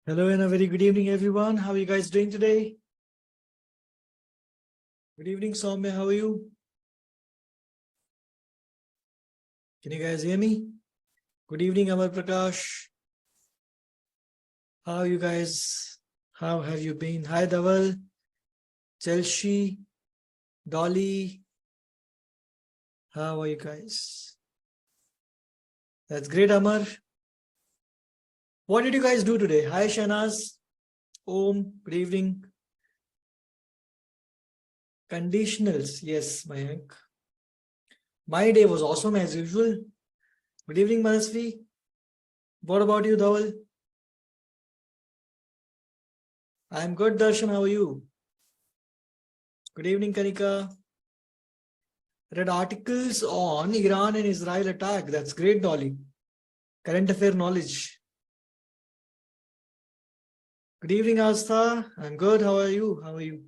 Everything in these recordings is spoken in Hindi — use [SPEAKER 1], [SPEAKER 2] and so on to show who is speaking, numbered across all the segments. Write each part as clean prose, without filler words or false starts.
[SPEAKER 1] Hello and a very good evening, everyone. How are you guys doing today? Good evening, Soumya. How are you? Can you guys hear me? Good evening, Amar Prakash. How are you guys? How have you been? Hi, Dhaval, Chelsea, Dolly. How are you guys? That's great, Amar. What did you guys do today? Hi, Shanaz. Om. Good evening. Conditionals. Yes, Mayank. My day was awesome as usual. Good evening, Manasvi. What about you, Dhaval? I'm good, Darshan. How are you? Good evening, Kanika. Read articles on Iran and Israel attack. That's great, Dolly. Current affair knowledge. Good evening, Astha. I'm good. How are you? How are you?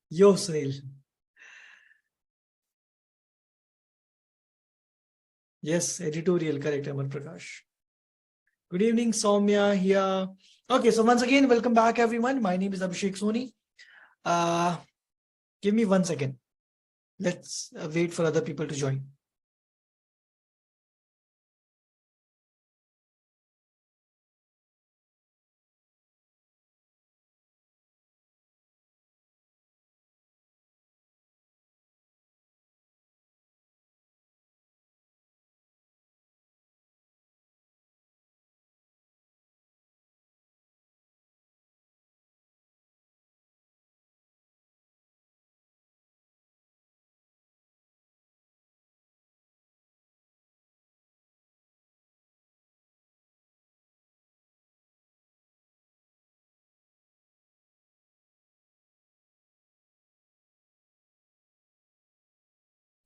[SPEAKER 1] Yo, Sunil. Yes, editorial. Correct, Amar Prakash. Good evening, Soumya here. Okay, so once again, welcome back, everyone. My name is Abhishek Soni. Give me 1 second. Let's wait for other people to join.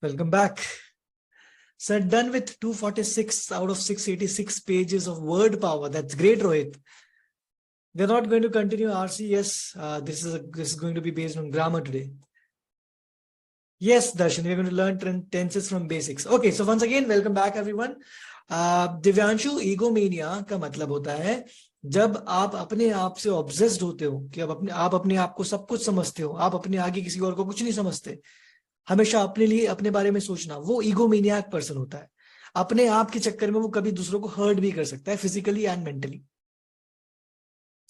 [SPEAKER 1] Welcome back. So done with 246 out of 686 pages of word power. That's great, Rohit. We're not going to continue RC. Yes, this is going to be based on grammar today. Yes, Darshan, we're going to learn tenses from basics. Okay, so once again, welcome back, everyone. Divyanshu ईगोमेनिया का मतलब होता है जब आप अपने आप से ऑब्सेस्ड होते हो कि आप अपने आप को सब कुछ समझते हो, आप अपने आगे किसी और को कुछ नहीं समझते, हमेशा अपने लिए अपने बारे में सोचना, वो ईगोमेनियाक पर्सन होता है। अपने आप के चक्कर में वो कभी दूसरों को हर्ट भी कर सकता है, फिजिकली एंड मेंटली।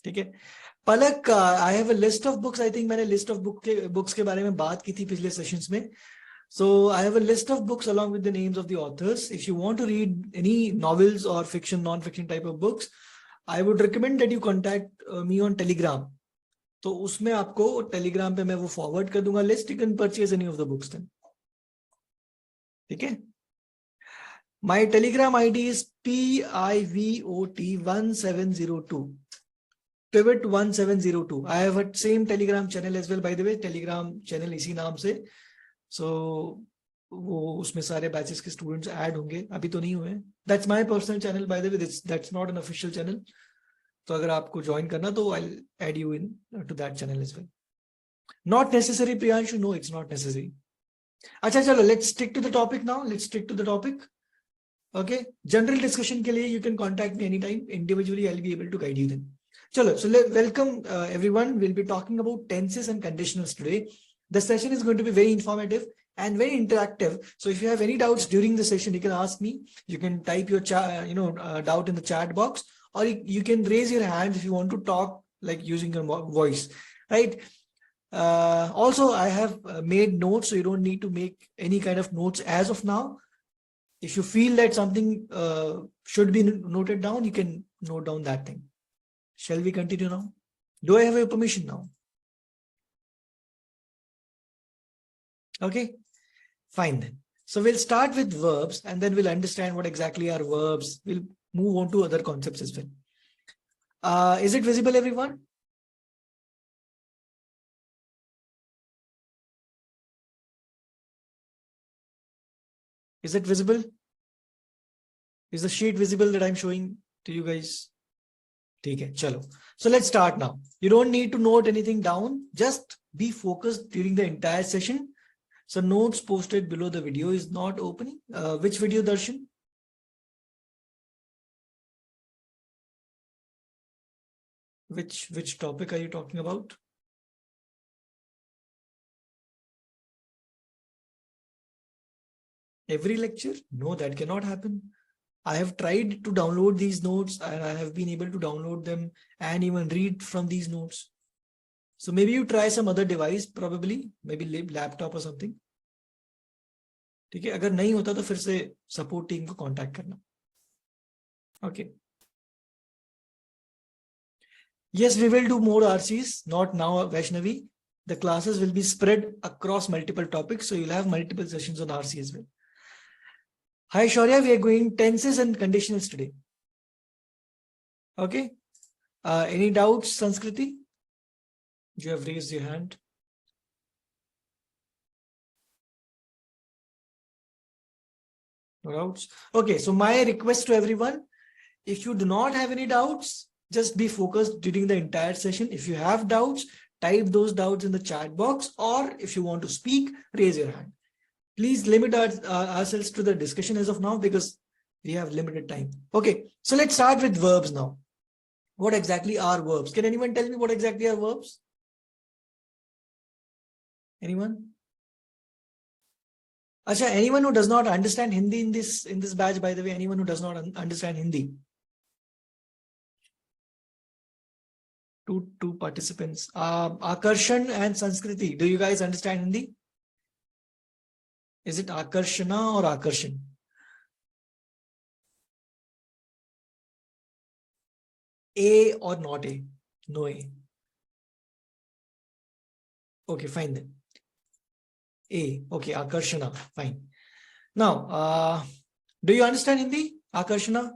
[SPEAKER 1] ठीक है। Palak, I have a list of books. I think मैंने लिस्ट ऑफ बुक्स के बारे में बात की थी पिछले सेशंस में। So I have a list of books along with the names of the authors. If you want to read any novels or fiction, non-fiction type of books, I would recommend that you contact me on Telegram. तो उसमें आपको Telegram पे मैं वो forward कर दूंगा list. You can purchase any of the books then. ठीक है? My Telegram ID is PIVOT1702. Pivot 1702. I have a same Telegram channel as well, by the way. Telegram channel इसी नाम से. So वो उसमें सारे बैचेस के स्टूडेंट्स ऐड होंगे, अभी तो नहीं हुए। That's my personal channel by the way, that's not an official channel. तो अगर आपको ज्वाइन करना तो I will add you in to that channel as well. Not necessary Priyanshu, no it's not necessary. अच्छा चलो, let's stick to the topic now, let's stick to the topic. Okay, general discussion के लिए you can contact me any time, individually I will be able to guide you then. चलो, so welcome everyone, will be talking about tenses and conditionals today. The session is going to be very informative and very interactive. So if you have any doubts during the session, you can ask me. You can type your doubt in the chat box, or you can raise your hand if you want to talk, like using your voice, right? Also, I have made notes, so you don't need to make any kind of notes as of now. If you feel that something should be noted down, you can note down that thing. Shall we continue now? Do I have your permission now? Okay, fine then. So we'll start with verbs and then we'll understand what exactly are verbs. We'll move on to other concepts as well. Is it visible, everyone? Is it visible? Is the sheet visible that I'm showing to you guys? Okay, chalo. So let's start now. You don't need to note anything down. Just be focused during the entire session. So notes posted below the video is not opening. Which video, Darshan? Which topic are you talking about? Every lecture? No, that cannot happen. I have tried to download these notes and I have been able to download them and even read from these notes. So maybe you try some other device, probably, maybe laptop or something. ठीक है, अगर नहीं होता तो फिर से सपोर्ट टीम को कांटेक्ट करना. Okay. Yes, we will do more RCs, not now, Vaishnavi. The classes will be spread across multiple topics, so you'll have multiple sessions on RC as well. Hi, Shaurya, we are going tenses and conditionals today. Okay. Any doubts, Sanskriti? You have raised your hand. No doubts? Okay, so my request to everyone, if you do not have any doubts, just be focused during the entire session. If you have doubts, type those doubts in the chat box, or if you want to speak, raise your hand. Please limit ourselves to the discussion as of now because we have limited time. Okay, so let's start with verbs now. What exactly are verbs? Can anyone tell me what exactly are verbs? Anyone? Acha, anyone who does not understand Hindi in this batch, by the way, anyone who does not understand Hindi? Two participants. Akarshan and Sanskriti. Do you guys understand Hindi? Is it Akarshana or Akarshan? A or not A? No A. Okay, fine then. A. Okay, Akarshana. Fine. Now, do you understand Hindi? Akarshana?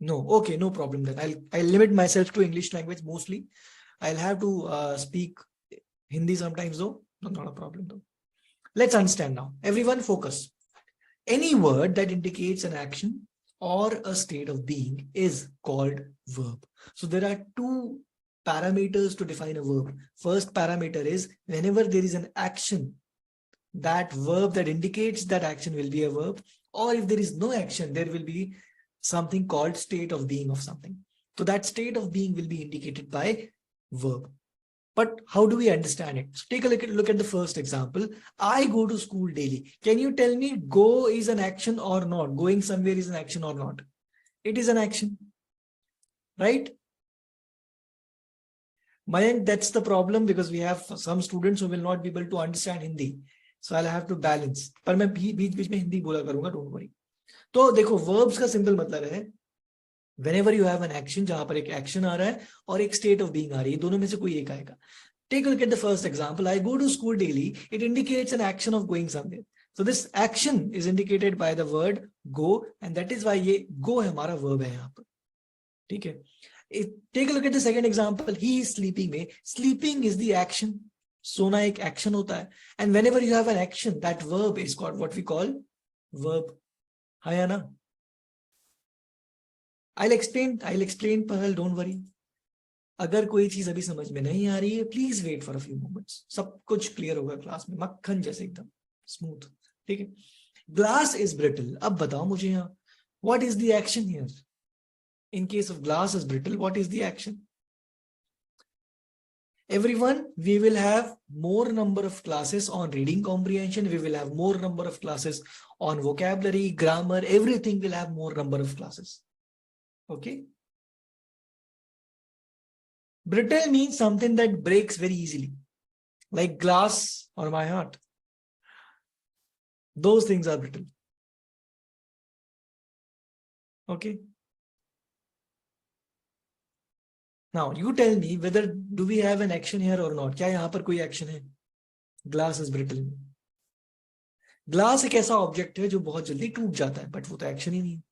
[SPEAKER 1] No. Okay, no problem then. I'll limit myself to English language mostly. I'll have to speak Hindi sometimes though. No, not a problem though. Let's understand now. Everyone focus. Any word that indicates an action or a state of being is called verb. So there are two parameters to define a verb. First parameter is whenever there is an action, that verb that indicates that action will be a verb, or if there is no action, there will be something called state of being of something. So that state of being will be indicated by verb. But how do we understand it? So take a look at the first example. I go to school daily. Can you tell me go is an action or not? Going somewhere is an action or not? It is an action, right? Mayank, that's the problem because we have some students who will not be able to understand Hindi. So I'll have to balance. पर मैं बीच में हिंदी बोला करूंगा, don't worry. तो देखो verbs का simple मतलब है whenever you have an action, जहां पर एक action आ रहा है और एक state of being आ रही है, दोनों में से कोई एक आएगा. Take a look at the first example. I go to school daily. It indicates an action of going somewhere. So this action is indicated by the word go, and that is why ये go है हमारा verb है यहाँ पर. ठीक है. Take a look at the second example. He is sleeping में sleeping is the action. सोना एक action होता है. And whenever you have an action, that verb is called what we call verb. हाँ या ना? I'll explain Pahal, don't worry. अगर कोई चीज अभी समझ में नहीं आ रही है, please wait for a few moments. सब कुछ क्लियर होगा क्लास में, मक्खन जैसे एकदम स्मूथ. ठीक है. Glass is brittle. अब बताओ मुझे यहाँ what is the action here? In case of glass is brittle, what is the action? Everyone, we will have more number of classes on reading comprehension. We will have more number of classes on vocabulary, grammar, everything will have more number of classes. Okay. Brittle means something that breaks very easily, like glass or my heart. Those things are brittle. Okay. Now you tell me whether do we have an action here or not. क्या यहाँ पर कोई action है? Glass is brittle. Glass एक ऐसा ऑब्जेक्ट है जो बहुत जल्दी टूट जाता है, बट वो तो एक्शन ही नहीं है.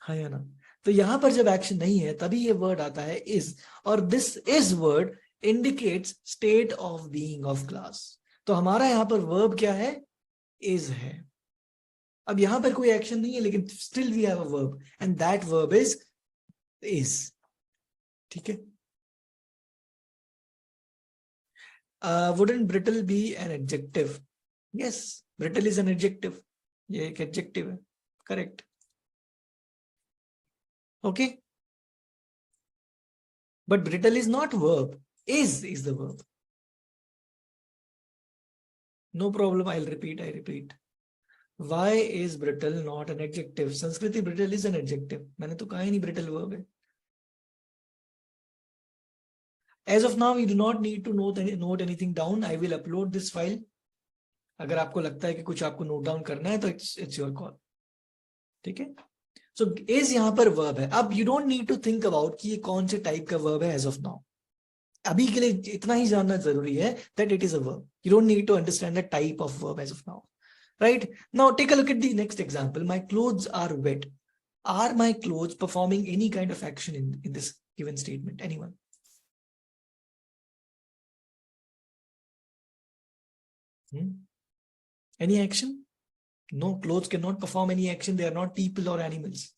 [SPEAKER 1] हाँ या ना? तो यहां पर जब एक्शन नहीं है तभी ये वर्ड आता है इज, और this is word indicates state of being of glass. तो हमारा यहां पर वर्ब क्या है? इज है. अब यहां पर कोई एक्शन नहीं है लेकिन still we have a verb and that verb is. ठीक है. Wouldn't brittle be an adjective? Yes, brittle is an adjective. ये एक एडजेक्टिव है. Correct. Okay. But brittle is not verb. Is the verb. No problem. I repeat. Why is brittle not an adjective? Sanskriti brittle is an adjective. मैंने तो कहा ही नहीं brittle verb है. As of now, you do not need to note anything down. I will upload this file. अगर आपको लगता है कि कुछ आपको note down करना है तो it's your call. ठीक है? So is यहाँ पर verb है. अब you don't need to think about कि ये कौन से type का verb है as of now. अभी के लिए इतना ही जानना जरूरी है that it is a verb. You don't need to understand the type of verb as of now. Right? Now take a look at the next example. My clothes are wet. Are my clothes performing any kind of action in this given statement? Anyone? Any action? No, clothes cannot perform any action. They are not people or animals.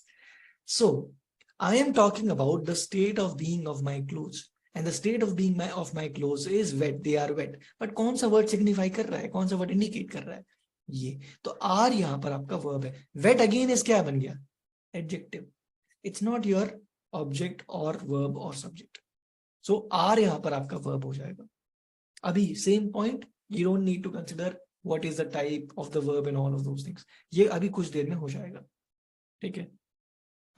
[SPEAKER 1] So I am talking about the state of being of my clothes. And the state of being of my clothes is wet. They are wet. But कौन सा word signify कर रहा है? कौन सा word indicate कर रहा है? ये तो are यहाँ पर आपका verb है. Wet again is क्या बन गया? Adjective. It's not your object or verb or subject. So are यहाँ पर आपका verb हो जाएगा. अभी same point. You don't need to consider what is the type of the verb and all of those things. ये अभी कुछ देर में हो जाएगा. ठीक है.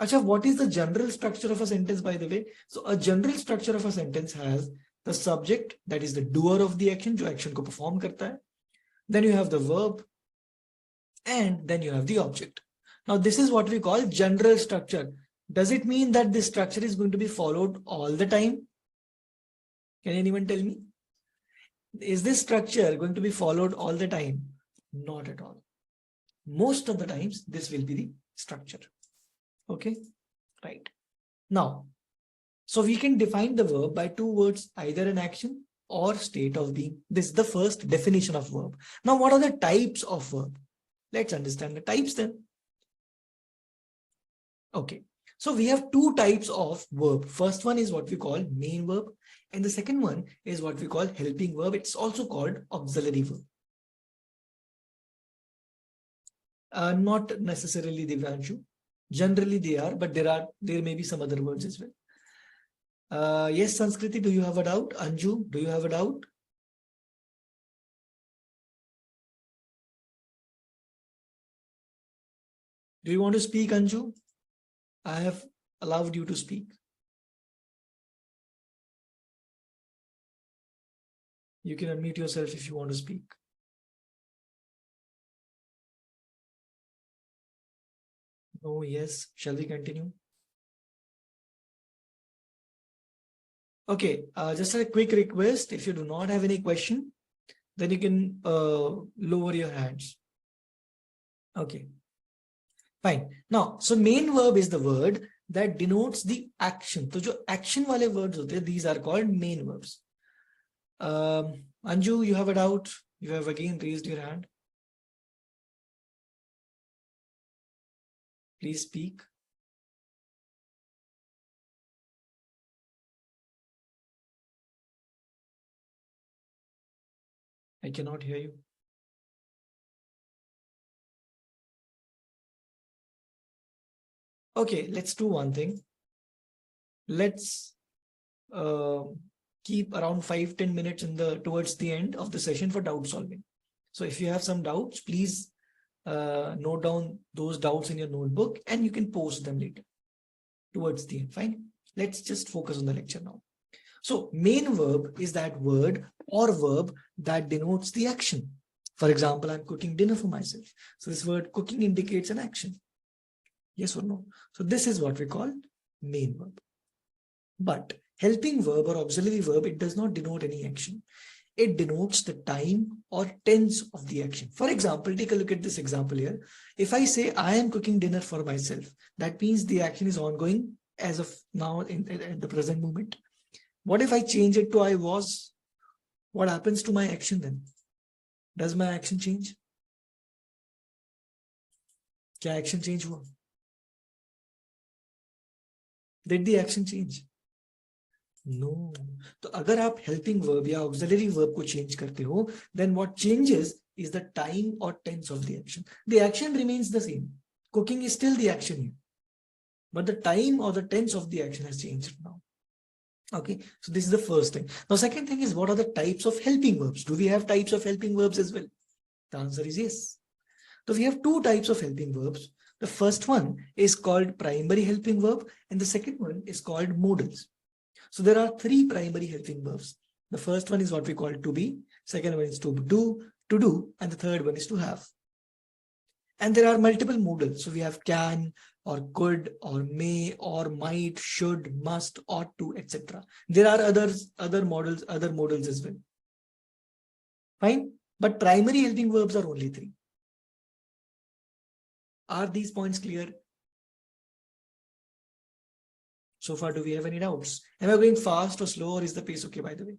[SPEAKER 1] अच्छा, what is the general structure of a sentence, by the way? So a general structure of a sentence has the subject, that is the doer of the action, जो action को perform करता है. Then you have the verb, and then you have the object. Now this is what we call general structure. Does it mean that this structure is going to be followed all the time? Can anyone tell me? Is this structure going to be followed all the time? Not at all. Most of the times, this will be the structure. Okay, right. Now, so we can define the verb by two words, either an action or state of being. This is the first definition of verb. Now, what are the types of verb? Let's understand the types then. Okay, so we have two types of verb. First one is what we call main verb, and the second one is what we call helping verb. It's also called auxiliary verb. Not necessarily Divyanshu. Generally they are, but there may be some other words as well. Yes, Sanskriti, do you have a doubt? Anju, do you have a doubt? Do you want to speak, Anju? I have allowed you to speak. You can unmute yourself if you want to speak. Oh, yes. Shall we continue? Okay, just a quick request. If you do not have any question, then you can lower your hands. Okay, fine. Now, so main verb is the word that denotes the action. So, जो action वाले words होते हैं, these are called main verbs. Anju, you have a doubt? You have again raised your hand. Please speak. I cannot hear you. Okay, let's do one thing. Let's keep around 5-10 minutes towards the end of the session for doubt solving. So if you have some doubts, please note down those doubts in your notebook and you can post them later towards the end. Fine. Let's just focus on the lecture now. So main verb is that word or verb that denotes the action. For example, I'm cooking dinner for myself. So this word cooking indicates an action. Yes or no? So this is what we call main verb. But helping verb or auxiliary verb, it does not denote any action. It denotes the time or tense of the action. For example, take a look at this example here. If I say I am cooking dinner for myself, that means the action is ongoing as of now in the present moment. What if I change it to I was? What happens to my action then? Does my action change? क्या action change हुआ? Did the action change? No. तो अगर आप helping verb या auxiliary verb को change करते हो, then what changes is the time or tense of the action. The action remains the same. Cooking is still the action here, but the time or the tense of the action has changed now. Okay, so this is the first thing. Now, second thing is, what are the types of helping verbs? Do we have types of helping verbs as well? The answer is yes. So we have two types of helping verbs. The first one is called primary helping verb, and the second one is called modals. So there are three primary helping verbs. The first one is what we call to be, second one is to do, and the third one is to have. And there are multiple modals. So we have can, or could, or may, or might, should, must, ought to, etc. There are other modals as well. Fine. But primary helping verbs are only three. Are these points clear? So far, do we have any doubts? Am I going fast or slow, or is the pace okay, by the way?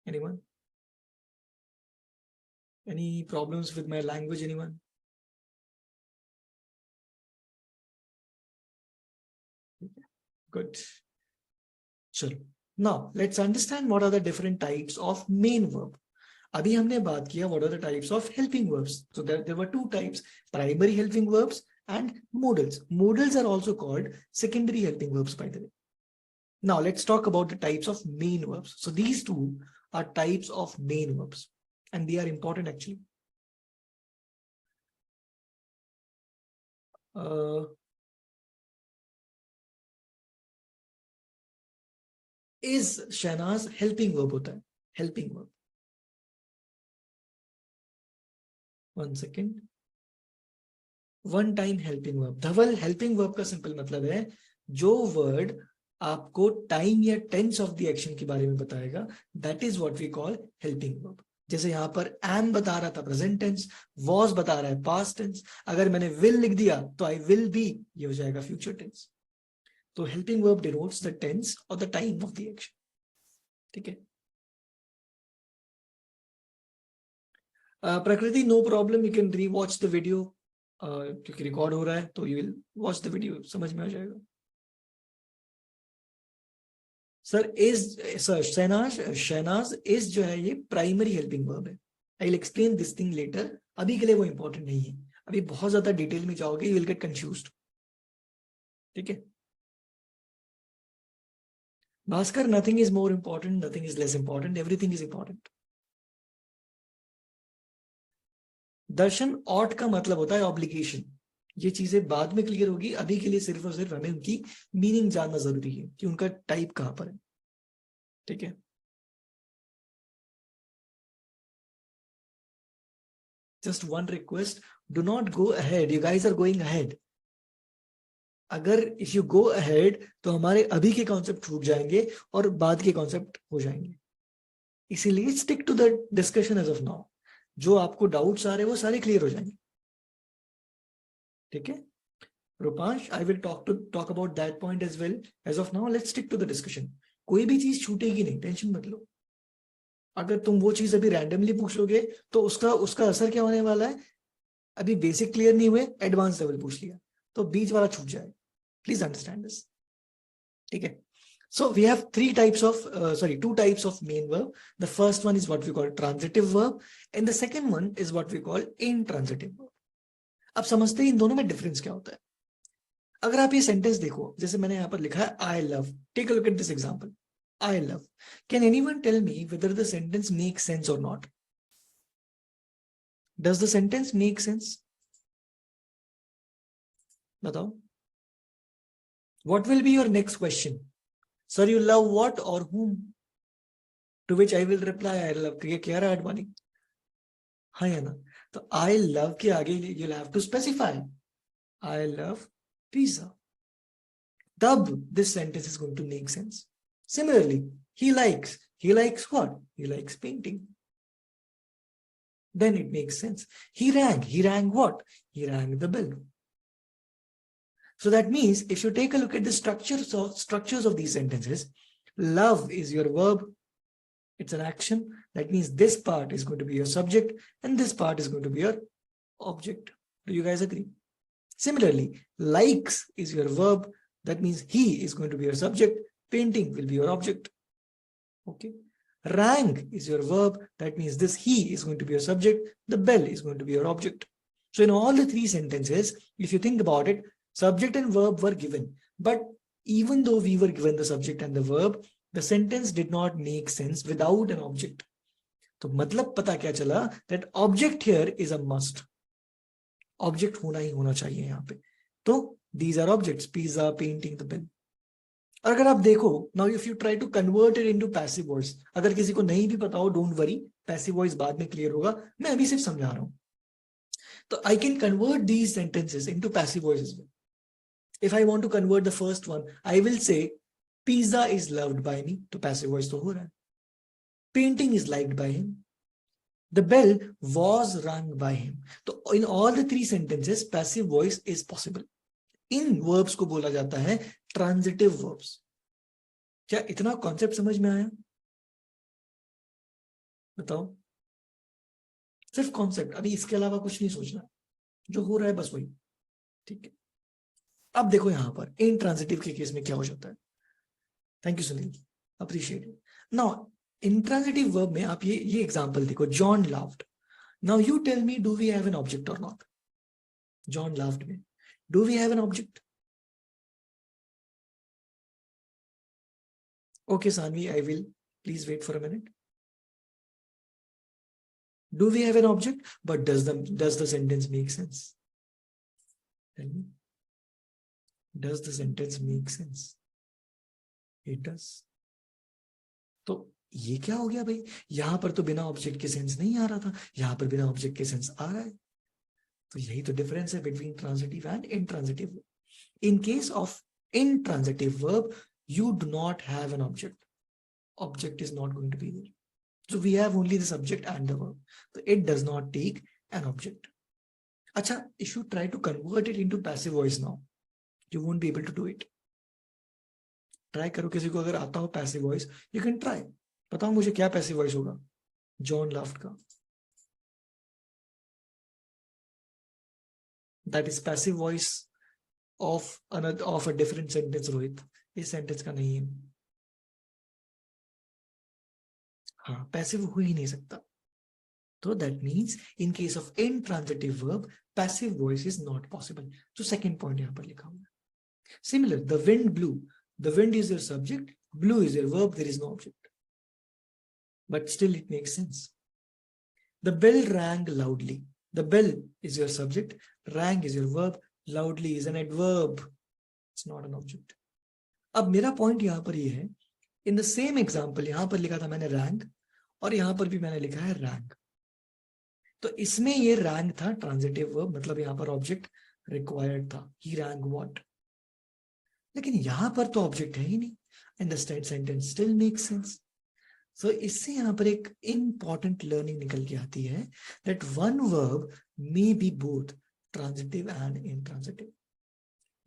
[SPEAKER 1] Anyone? Any problems with my language, anyone? Good. Sure. Now, let's understand what are the different types of main verb. Abhi humne baat kiya what are the types of helping verbs. So there were two types, primary helping verbs and modals. Modals are also called secondary helping verbs, by the way. Now, let's talk about the types of main verbs. So these two are types of main verbs, and they are important actually. Is Shahnaz helping verb hota hai? Helping verb. One second. One time helping verb. Dhaval, helping verb का simple मतलब है जो word आपको time या tense of the action के बारे में बताएगा, that is what we call helping verb. जैसे यहाँ पर am बता रहा था present tense, was बता रहा है past tense, अगर मैंने will लिख दिया तो I will be, ये हो जाएगा future tense. तो helping verb denotes the tense or the time of the action. ठीक है. Prakriti, no problem, you can re-watch the video. क्योंकि रिकॉर्ड हो रहा है तो you will watch the video, समझ में आ जाएगा. सर शहनाज इज जो है ये प्राइमरी हेल्पिंग वर्ब है. I will explain this thing later. अभी के लिए वो इंपॉर्टेंट नहीं है. अभी बहुत ज्यादा डिटेल में जाओगे यू विल गेट कंफ्यूज्ड. ठीक है. Bhaskar, nothing is more important, nothing is less important, everything is important. Darshan, ought का मतलब होता है ऑब्लिगेशन. ये चीजें बाद में क्लियर होगी, अभी के लिए सिर्फ और सिर्फ हमें उनकी मीनिंग जानना जरूरी है कि उनका टाइप कहां पर है. ठीक है. Just one request, do not go ahead. You guys are going ahead. अगर इफ यू गो अहेड तो हमारे अभी के कॉन्सेप्ट छूट जाएंगे और बाद के कॉन्सेप्ट हो जाएंगे. इसीलिए stick to the discussion as of now. जो आपको डाउट्स आ रहे हैं वो सारे क्लियर हो जाएंगे. ठीक है. Rupansh, I will talk about that point as well. As of now let's stick to the discussion. कोई भी चीज छूटेगी नहीं, टेंशन मत लो. अगर तुम वो चीज अभी रैंडमली पूछ लोगे तो उसका असर क्या होने वाला है. अभी बेसिक क्लियर नहीं हुए, एडवांस लेवल पूछ लिया तो बीच वाला छूट जाएगा. Please understand this. ठीक है. So we have two types of main verb. The first one is what we call transitive verb, and the second one is what we call intransitive verb. अब समझते हैं इन दोनों में डिफरेंस क्या होता है. अगर आप ये सेंटेंस देखो, जैसे मैंने यहाँ पर लिखा है I love. Take a look at this example. I love. Can anyone tell me whether the sentence makes sense or not? Does the sentence make sense? बताओ. What will be your next question? Sir, you love what or whom? To which I will reply, I love. ये क्या रहा Advani? हाँ या ना. तो I love के आगे you'll have to specify. I love pizza. तब this sentence is going to make sense. Similarly, he likes what? He likes painting. Then it makes sense. He rang what? He rang the bell. So that means if you take a look at the structures of these sentences, love is your verb. It's an action. That means this part is going to be your subject and this part is going to be your object. Do you guys agree? Similarly, likes is your verb. That means he is going to be your subject. Painting will be your object. Okay. Rang is your verb. That means this he is going to be your subject. The bell is going to be your object. So in all the three sentences, if you think about it, subject and verb were given. But even though we were given the subject and the verb, the sentence did not make sense without an object. तो मतलब पता क्या चला, that object here is a must. Object होना ही होना चाहिए यहाँ पे. तो these are objects: pizza, painting, the bill. अगर आप देखो, now if you try to convert it into passive voice, अगर किसी को नहीं भी पता हो, don't worry, passive voice बाद में clear होगा, मैं अभी सिर्फ समझा रहा हूँ. So I can convert these sentences into passive voice as well. If I want to convert the first one, I will say pizza is loved by me. तो passive voice तो हो रहा है. Painting is liked by him. The bell was rung by him. तो in all the three sentences, passive voice is possible. In verbs को बोला जाता है transitive verbs. क्या इतना concept समझ में आया? बताओ. सिर्फ कॉन्सेप्ट, अभी इसके अलावा कुछ नहीं सोचना, जो हो रहा है बस वही. ठीक है. अब देखो यहां पर इंट्रांजिटिव के केस में क्या हो जाता है. Thank you Sunil, appreciate it. Now intransitive verb में आप ये एग्जांपल देखो, John laughed. Now you tell me, do we have an object और नॉट? जॉन लाफ्ड में do we have an object? Okay Saanvi, I will, please wait for a minute. Do we have an object? But does the sentence make sense? Tell me. Does the sentence make sense? It does. तो ये क्या हो गया भाई? यहां पर तो बिना ऑब्जेक्ट के सेंस नहीं आ रहा था, यहां पर बिना ऑब्जेक्ट के सेंस आ रहा है. तो यही तो डिफरेंस है between transitive and intransitive. In case of intransitive verb, you do not have an object. Object is not going to be there. So we have only the subject and the verb. So it does not take an object. Acha, if you try to convert it into passive voice now, you won't be able to do it. Try करो, किसी को अगर आता हो passive voice, you can try. बताओ मुझे क्या passive voice होगा? John laughed का. That is passive voice of a different sentence, Rohit. इस sentence का नहीं है. हाँ, passive हो ही नहीं सकता. So that means in case of intransitive verb, passive voice is not possible. So second point यहाँ पर लिखा हुआ है. Similar, the wind blew. The wind is your subject, blew is your verb, there is no object. But still it makes sense. The bell rang loudly. The bell is your subject, rang is your verb, loudly is an adverb. It's not an object. अब मेरा पॉइंट यहाँ पर ये है, in the same example यहाँ पर लिखा था मैंने rang और यहाँ पर भी मैंने लिखा है rang. तो इसमें ये rang था transitive verb, मतलब यहाँ पर object required था. He rang what? लेकिन यहाँ पर तो ऑब्जेक्ट है ही नहीं, and the sentence still makes sense. So इससे यहाँ पर एक important learning निकल के आती है that one verb may be both transitive and intransitive.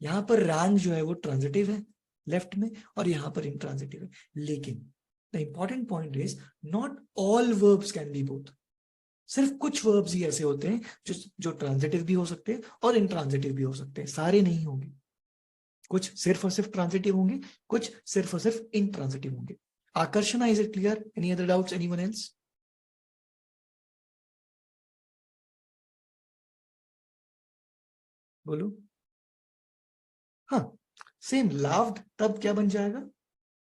[SPEAKER 1] यहाँ पर rang जो है वो transitive है लेफ्ट में और यहाँ पर intransitive है, लेकिन the important point is not all verbs can be both. सिर्फ कुछ verbs ही ऐसे होते हैं जो transitive भी हो सकते हैं और intransitive भी हो सकते हैं, सारे नहीं होंगे. कुछ सिर्फ और सिर्फ ट्रांजिटिव होंगे, कुछ सिर्फ और सिर्फ इंट्रांजिटिव होंगे. Akarshana, is it clear? Any other doubts, anyone else? बोलो. हाँ, सेम लाव्ड तब क्या बन जाएगा?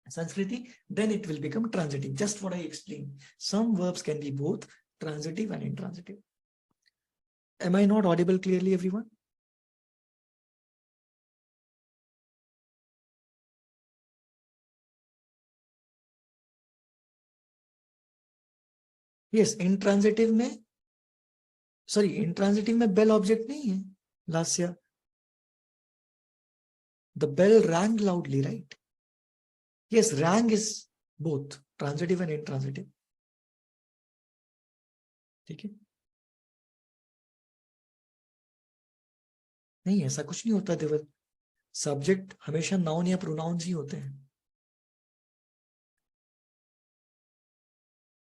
[SPEAKER 1] Sanskriti. Then it will become transitive. Just what I explain. Some verbs can be both transitive and intransitive. Am I not audible clearly everyone? Yes, intransitive में बेल ऑब्जेक्ट नहीं है. Lasya, the bell rang loudly, right? Yes, rang is both transitive and intransitive. ठीक है, नहीं ऐसा कुछ नहीं होता देवर. सब्जेक्ट हमेशा नाउन या प्रोनाउंस ही होते हैं.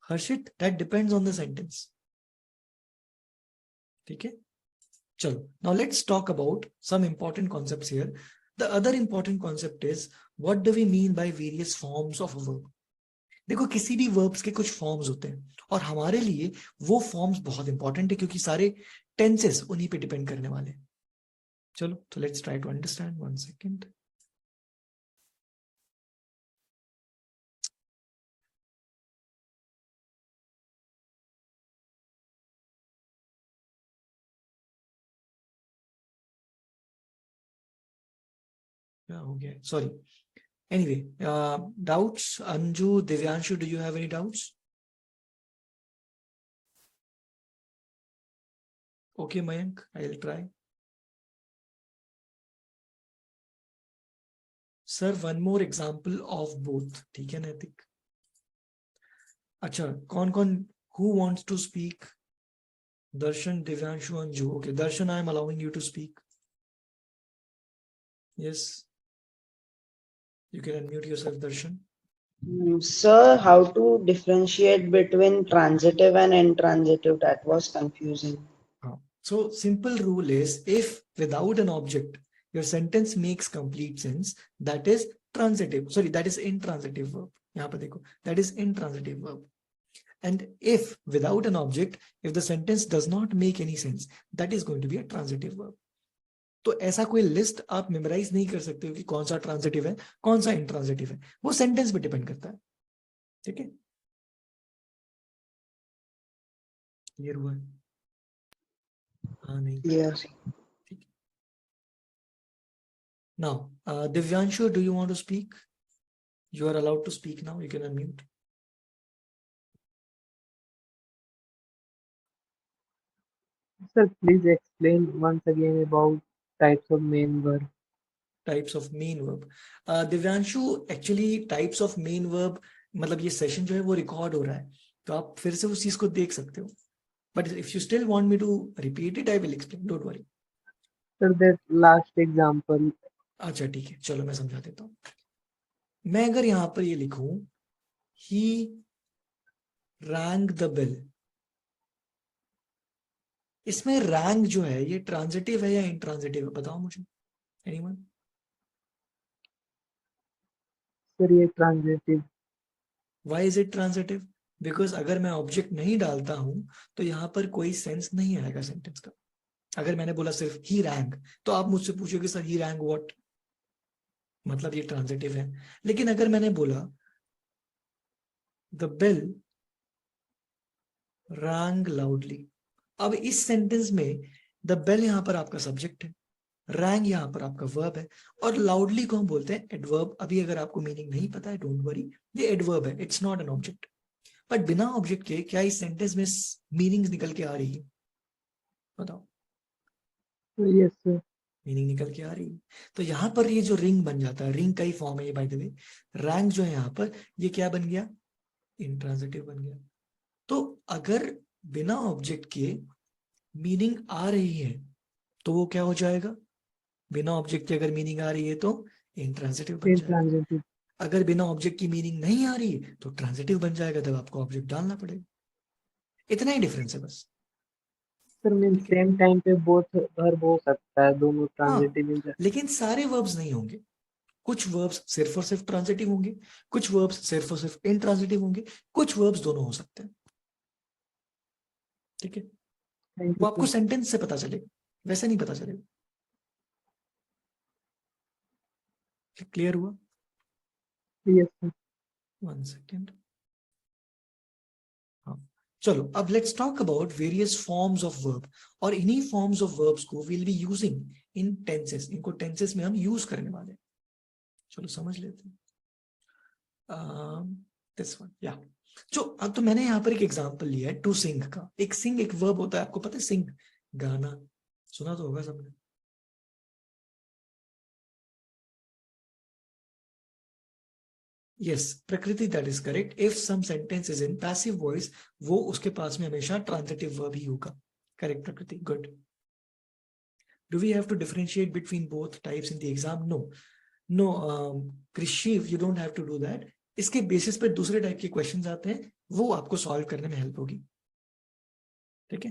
[SPEAKER 1] Harshit, that depends on the sentence. ठीक है, चलो. Now let's talk about some important concepts here. The other important concept is what do we mean by various forms of a verb. देखो किसी भी वर्ब्स के कुछ फॉर्म्स होते हैं और हमारे लिए वो फॉर्म्स बहुत इंपॉर्टेंट है क्योंकि सारे टेंसेस उन्हीं पे डिपेंड करने वाले हैं. चलो तो let's try to understand. 1 second. क्या हो गया? Sorry. Anyway, doubts? Anju, Divyanshu, do you have any doubts? Okay Mayank, I will try. Sir one more example of both. ठीक है नैतिक. अच्छा, कौन कौन? Who wants to speak? Darshan, Divyanshu, Anju. Okay Darshan, I am allowing you to speak. Yes, you can unmute yourself, Darshan.
[SPEAKER 2] Sir, how to differentiate between transitive and intransitive? That was confusing.
[SPEAKER 1] So simple rule is if without an object your sentence makes complete sense, that is transitive. Sorry, that is intransitive verb. यहाँ पर देखो, that is intransitive verb. And if without an object, if the sentence does not make any sense, that is going to be a transitive verb. तो ऐसा कोई लिस्ट आप मेमोराइज नहीं कर सकते हो कि कौन सा ट्रांजिटिव है कौन सा इंट्रांजिटिव है. वो सेंटेंस पे डिपेंड करता है. ठीक है, क्लियर हुआ है? हाँ नहीं.
[SPEAKER 2] Yes.
[SPEAKER 1] Now, Divyanshu, do you want to speak? You are allowed to speak now. You can unmute.
[SPEAKER 3] Sir, please explain once again about types of main verb.
[SPEAKER 1] Types of main verb. Divyanshu, actually types of main verb, मतलब ये सेशन जो है वो रिकॉर्ड हो रहा है तो आप फिर से उस चीज को देख सकते हो. But if you still want me to repeat it, I will explain. Don't worry.
[SPEAKER 3] Sir, that last example.
[SPEAKER 1] अच्छा ठीक है, चलो मैं समझा देता हूँ. मैं अगर यहाँ पर ये लिखूं, he rang the bell, इसमें रैंग जो है ये ट्रांजिटिव है या इंट्रांजिटिव है? बताओ मुझे. एनीवन?
[SPEAKER 3] Sir, ये transitive.
[SPEAKER 1] Why is it transitive? Because अगर मैं ऑब्जेक्ट नहीं डालता हूं तो यहाँ पर कोई सेंस नहीं आएगा सेंटेंस का. अगर मैंने बोला सिर्फ ही रैंग तो आप मुझसे पूछोगे सर ही रैंग व्हाट, मतलब ये ट्रांजिटिव है. लेकिन अगर मैंने बोला द बेल रैंग लाउडली, अब इस सेंटेंस में द बेल यहाँ पर आपका सब्जेक्ट है, रैंग यहाँ पर आपका वर्ब है और लाउडली को हम बोलते हैं एडवर्ब. अभी अगर आपको मीनिंग नहीं पता है डोंट वरी, ये एडवर्ब है, it's not an object. But बिना ऑब्जेक्ट के क्या इस सेंटेंस में मीनिंग निकल के आ रही है? बताओ.
[SPEAKER 3] Yes, sir.
[SPEAKER 1] मीनिंग निकल के आ रही है. तो यहाँ पर ये जो रिंग बन जाता है, रिंग का ही फॉर्म है ये बाय द वे. रैंक जो है यहाँ पर ये क्या बन गया? इंट्रांजिटिव बन गया. तो अगर बिना ऑब्जेक्ट के मीनिंग आ रही है तो वो क्या हो जाएगा? बिना ऑब्जेक्ट के अगर मीनिंग आ रही है तो इंट्रांजिटिव बन जाएगा.
[SPEAKER 3] Intransitive.
[SPEAKER 1] अगर बिना ऑब्जेक्ट की मीनिंग नहीं आ रही है तो ट्रांजिटिव बन जाएगा, तब आपको ऑब्जेक्ट डालना पड़ेगा. इतना ही डिफरेंस है बस.
[SPEAKER 3] Sir, means
[SPEAKER 1] ठीक है.
[SPEAKER 3] same time पे both verb हो सकता है, दोनों
[SPEAKER 1] हाँ,
[SPEAKER 3] transitive.
[SPEAKER 1] लेकिन सारे वर्ब्स नहीं होंगे. कुछ वर्ब्स सिर्फ और सिर्फ ट्रांजिटिव होंगे, कुछ वर्ब्स सिर्फ और सिर्फ इंट्रांजिटिव होंगे, कुछ वर्ब्स दोनों हो सकते हैं. ठीक है,
[SPEAKER 3] Thank
[SPEAKER 1] वो
[SPEAKER 3] you,
[SPEAKER 1] आपको
[SPEAKER 3] sir.
[SPEAKER 1] सेंटेंस से पता चलेगा, वैसे नहीं पता चलेगा. क्लियर हुआ?
[SPEAKER 3] Yes, sir.
[SPEAKER 1] 1 सेकेंड. हाँ, चलो अब let's talk about various forms of verb. और इन्हीं फॉर्म्स ऑफ वर्ब्स को will be using in tenses. इनको टेंसेस में हम यूज करने वाले हैं. चलो समझ लेते हैं. दिस वन, या जो अब तो मैंने यहाँ पर एक एग्जांपल लिया है टू सिंग का. एक सिंग एक वर्ब होता है, आपको पता है? सिंग, गाना, सुना तो होगा सबने. Yes Prakriti, that is correct. If some sentence is in passive voice, वो उसके पास में हमेशा ट्रांजिटिव वर्ब ही होगा. Correct Prakriti, good. Do we have to differentiate between both types in the exam? No no Krishi, you don't have to do that. इसके बेसिस पे दूसरे टाइप के क्वेश्चंस आते हैं, वो आपको सॉल्व करने में हेल्प होगी. ठीक है.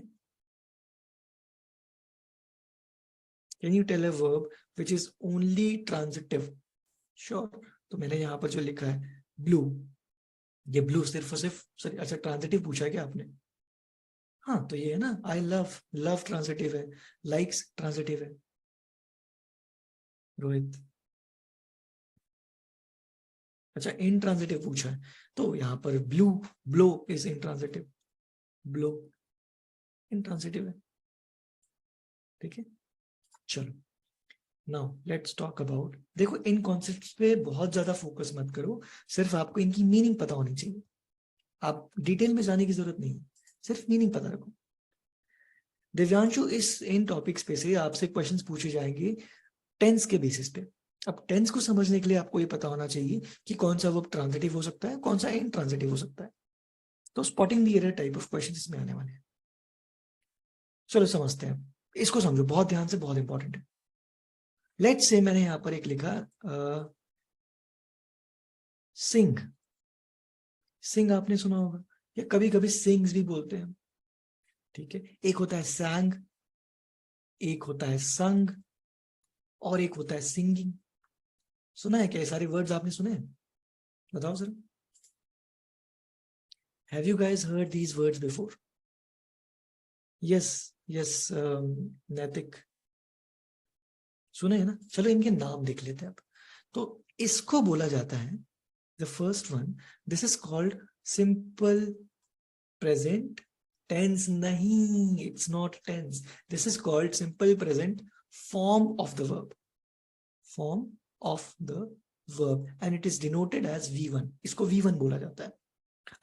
[SPEAKER 1] Can you tell a verb which is only transitive? Sure. तो मैंने यहाँ पर जो लिखा है ब्लू, ये ब्लू सिर्फ और सिर्फ, सॉरी अच्छा ट्रांजिटिव पूछा है क्या आपने? हाँ तो ये है ना, आई लव, लव ट्रांजिटिव है, लाइक्स ट्रांजिटिव है। रोहित अच्छा इंट्रांजिटिव पूछा है, तो यहाँ पर blue, blow is intransitive, blow intransitive है। ठीक है, चलो नाउ लेट्स टॉक अबाउट, देखो इन कॉन्सेप्ट्स पे बहुत ज्यादा फोकस मत करो, सिर्फ आपको इनकी मीनिंग पता होनी चाहिए, आप डिटेल में जाने की जरूरत नहीं है, सिर्फ मीनिंग पता रखो। दिव्यांशु, इस इन टॉपिक्स पे से आपसे क्वेश्चंस पूछे जाएंगे टेंस के बेसिस पे। अब टेंस को समझने के लिए आपको ये पता होना चाहिए कि कौन सा वर्ब ट्रांजिटिव हो सकता है, कौन सा इंट्रांजिटिव हो सकता है। तो spotting the error type of question इसमें आने वाले हैं। चलो समझते हैं, इसको समझो बहुत ध्यान से, बहुत इंपॉर्टेंट है। लेट्स से मैंने यहां पर एक लिखा सिंग, सिंग आपने सुना होगा, या कभी कभी सिंग्स भी बोलते हैं। ठीक है, एक होता है सैंग, एक होता है संग, और एक होता है सिंगिंग। सुना है क्या? ये सारे वर्ड्स आपने सुने हैं? बताओ sir, have you guys heard these words before? Yes yes नैतिक, सुने हैं ना? चलो इनके नाम देख लेते हैं अब। तो इसको बोला जाता है, the first one, this is called simple present tense. नहीं, it's not tense, this is called simple present form of the verb, form of the verb, and it is denoted as V1। इसको V1 बोला जाता है।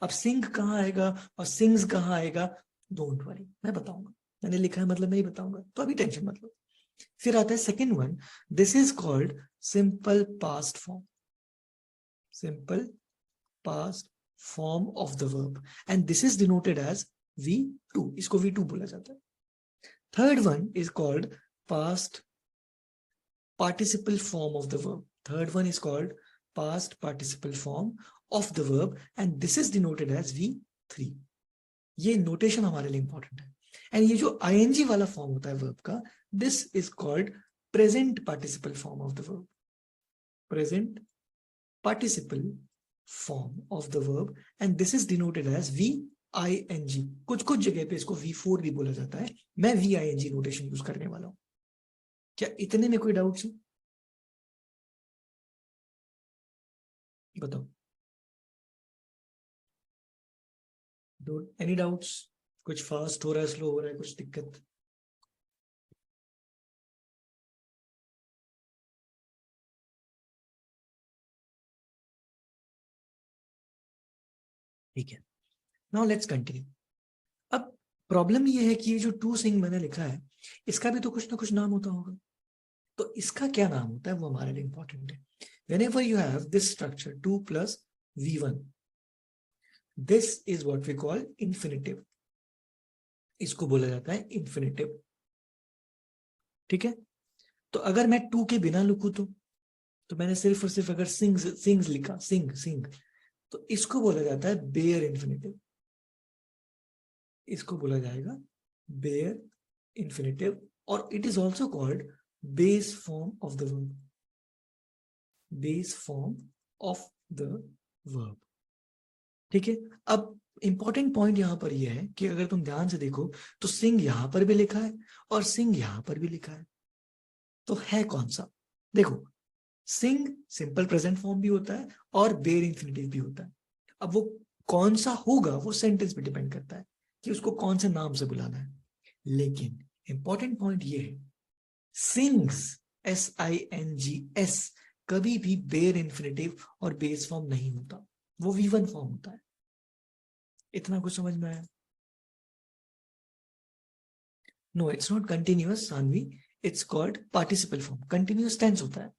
[SPEAKER 1] अब सिंग कहाँ आएगा और सिंग्स कहाँ आएगा, डोंट वरी, मैं बताऊंगा, मैंने लिखा है मतलब मैं ही बताऊंगा, तो अभी टेंशन मत लो। फिर आता है second one, this is called simple past form, simple past form of the verb, and this is denoted as V2, इसको V2 बोला जाता है। Third one is called past participle form of the verb. Third one is called past participle form of the verb, and this is denoted as V3. ये नोटेशन हमारे लिए इंपॉर्टेंट है। एंड ये जो ing वाला फॉर्म होता है वर्ब का, this is called present participle form of the verb, present participle form of the verb, and this is denoted as VING। कुछ कुछ जगह पे इसको V4 भी बोला जाता है, मैं VING नोटेशन यूज करने वाला हूं। क्या इतने में कोई डाउट है? बताओ, एनी डाउट्स? कुछ फास्ट हो रहा है, स्लो हो रहा है, कुछ दिक्कत? ठीक है, नाउ लेट्स कंटिन्यू। अब प्रॉब्लम ये है कि ये जो टू सिंग मैंने लिखा है, इसका भी तो कुछ ना कुछ नाम होता होगा, तो इसका क्या नाम होता है वो हमारे लिए इंपॉर्टेंट है। whenever you have this structure 2 plus V1, this is what we call infinitive, इसको बोला जाता है infinitive। ठीक है, तो अगर मैं 2 के बिना लिखूं तो मैंने सिर्फ और सिर्फ अगर सिंग्स सिंग्स लिखा, सिंग सिंग, तो इसको बोला जाता है बेयर इंफिनिटिव, इसको बोला जाएगा बेयर इंफिनिटिव, और it is also called base form of the verb, base form of the verb. ठीक है, अब इंपॉर्टेंट पॉइंट यहां पर यह है कि अगर तुम ध्यान से देखो तो सिंग यहां पर भी लिखा है और सिंग यहां पर भी लिखा है, तो है कौन सा? देखो, सिंग सिंपल प्रेजेंट फॉर्म भी होता है और बेयर इंफिनिटिव भी होता है। अब वो कौन सा होगा वो सेंटेंस पे डिपेंड करता है कि उसको कौन से नाम से बुलाना है, लेकिन इंपॉर्टेंट पॉइंट ये है, सिंग्स SINGS कभी भी बेयर इंफिनिटिव और बेस फॉर्म नहीं होता, वो V1 फॉर्म होता है। इतना कुछ समझ में आया? No, it's not continuous Saanvi, it's called participle form, continuous tense होता है।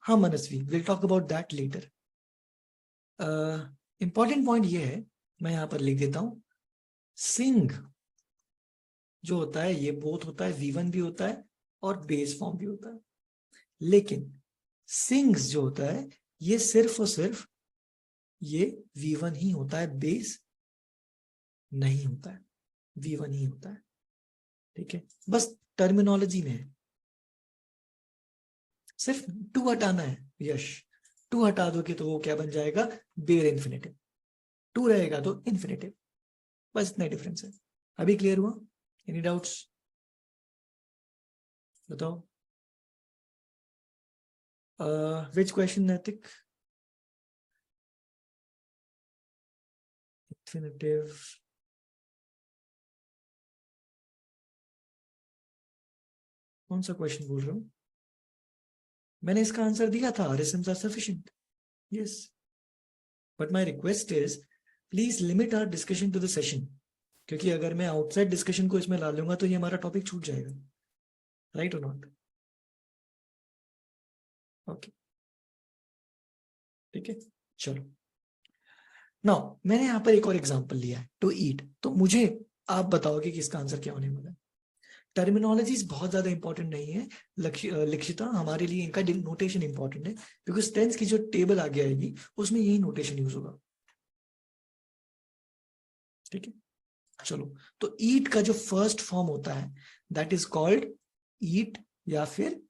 [SPEAKER 1] हाँ Manasvi, will talk about that later. Important point ये है, मैं यहां पर लिख देता हूं, सिंग जो होता है ये बोथ होता है, V1 भी होता है और बेस फॉर्म भी होता है, लेकिन सिंग्स जो होता है ये सिर्फ और सिर्फ ये V1 ही होता है, बेस नहीं होता है, V1 ही होता है। ठीक है, बस टर्मिनोलॉजी में है, सिर्फ टू हटाना है। यश, टू हटा दोगे तो वो क्या बन जाएगा, बेयर इन्फिनेटिव, टू रहेगा तो इन्फिनेटिव, बस इतना डिफरेंस है। अभी क्लियर हुआ? एनी डाउट्स बताओ। विच क्वेश्चन नैतिक? इन्फिनेटिव, कौन सा क्वेश्चन बोल रहा हूँ? मैंने इसका आंसर दिया था, RSMs are sufficient. Yes. But my request is, please limit our discussion to the session. क्योंकि अगर मैं आउटसाइड डिस्कशन को इसमें ला लूंगा तो ये हमारा टॉपिक छूट जाएगा, राइट और नॉट? ओके, ठीक है, चलो। नाउ मैंने यहाँ पर एक और एग्जांपल लिया है, टू ईट। तो मुझे आप बताओगे कि इसका आंसर क्या होने वाला है। टर्मिनोलॉजीज बहुत ज्यादा इंपॉर्टेंट नहीं है लिक्षिता, हमारे लिए इनका नोटेशन इंपॉर्टेंट है, बिकॉज टेंस की जो टेबल आगे आएगी उसमें यही नोटेशन यूज होगा, ठीक है। चलो, तो ईट का जो फर्स्ट फॉर्म होता है दैट इज कॉल्ड ईट, या फिर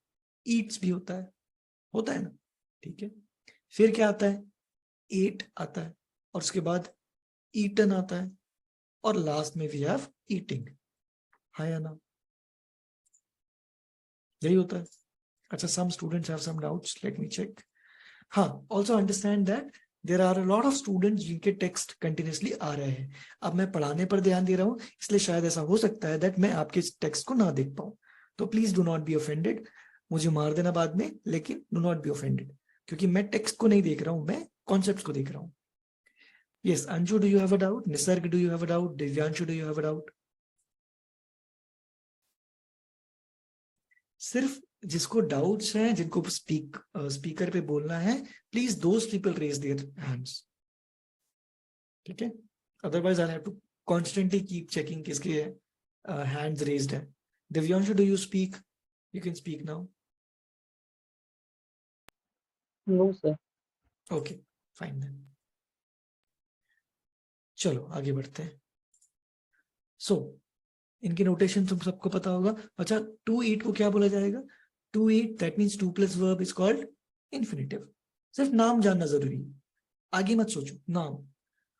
[SPEAKER 1] ईट्स भी होता है ना, ठीक है। फिर क्या आता है, एट आता है, और उसके बाद ईटन आता है, और लास्ट में वी हैव ईटिंग, है या ना? यही होता है। अच्छा, some students have some doubts, let me check. हाँ, also understand that there are a lot of students जिनके टेक्स्ट कंटिन्यूसली आ रहे हैं। अब मैं पढ़ाने पर ध्यान दे रहा हूँ, इसलिए शायद ऐसा हो सकता है दैट मैं आपके टेक्स्ट को ना देख पाऊँ, तो please do not be offended, मुझे मार देना बाद में, लेकिन डू नॉट बी ऑफेंडेड, क्योंकि मैं टेक्स्ट को नहीं देख रहा हूँ, मैं कॉन्सेप्ट को देख रहा हूँ। Yes, Anshu, do you have a doubt? Nisarg, do you have a doubt? Divyanshu, do you have a doubt? सिर्फ जिसको डाउट्स हैं, जिनको स्पीकर पे बोलना है, please those people raise their hands, ठीक है। Otherwise I have to constantly keep checking किसके हैंड्स रेज्ड है। Divyanshu, do you speak? You can speak now.
[SPEAKER 3] No, sir.
[SPEAKER 1] Okay, fine then. चलो आगे बढ़ते हैं। सो इनकी नोटेशन तुम सबको पता होगा। अच्छा, टू ईट को क्या बोला जाएगा? To eat, that means to plus verb is called infinitive. सिर्फ नाम जानना जरूरी है, आगे मत सोचो, नाम।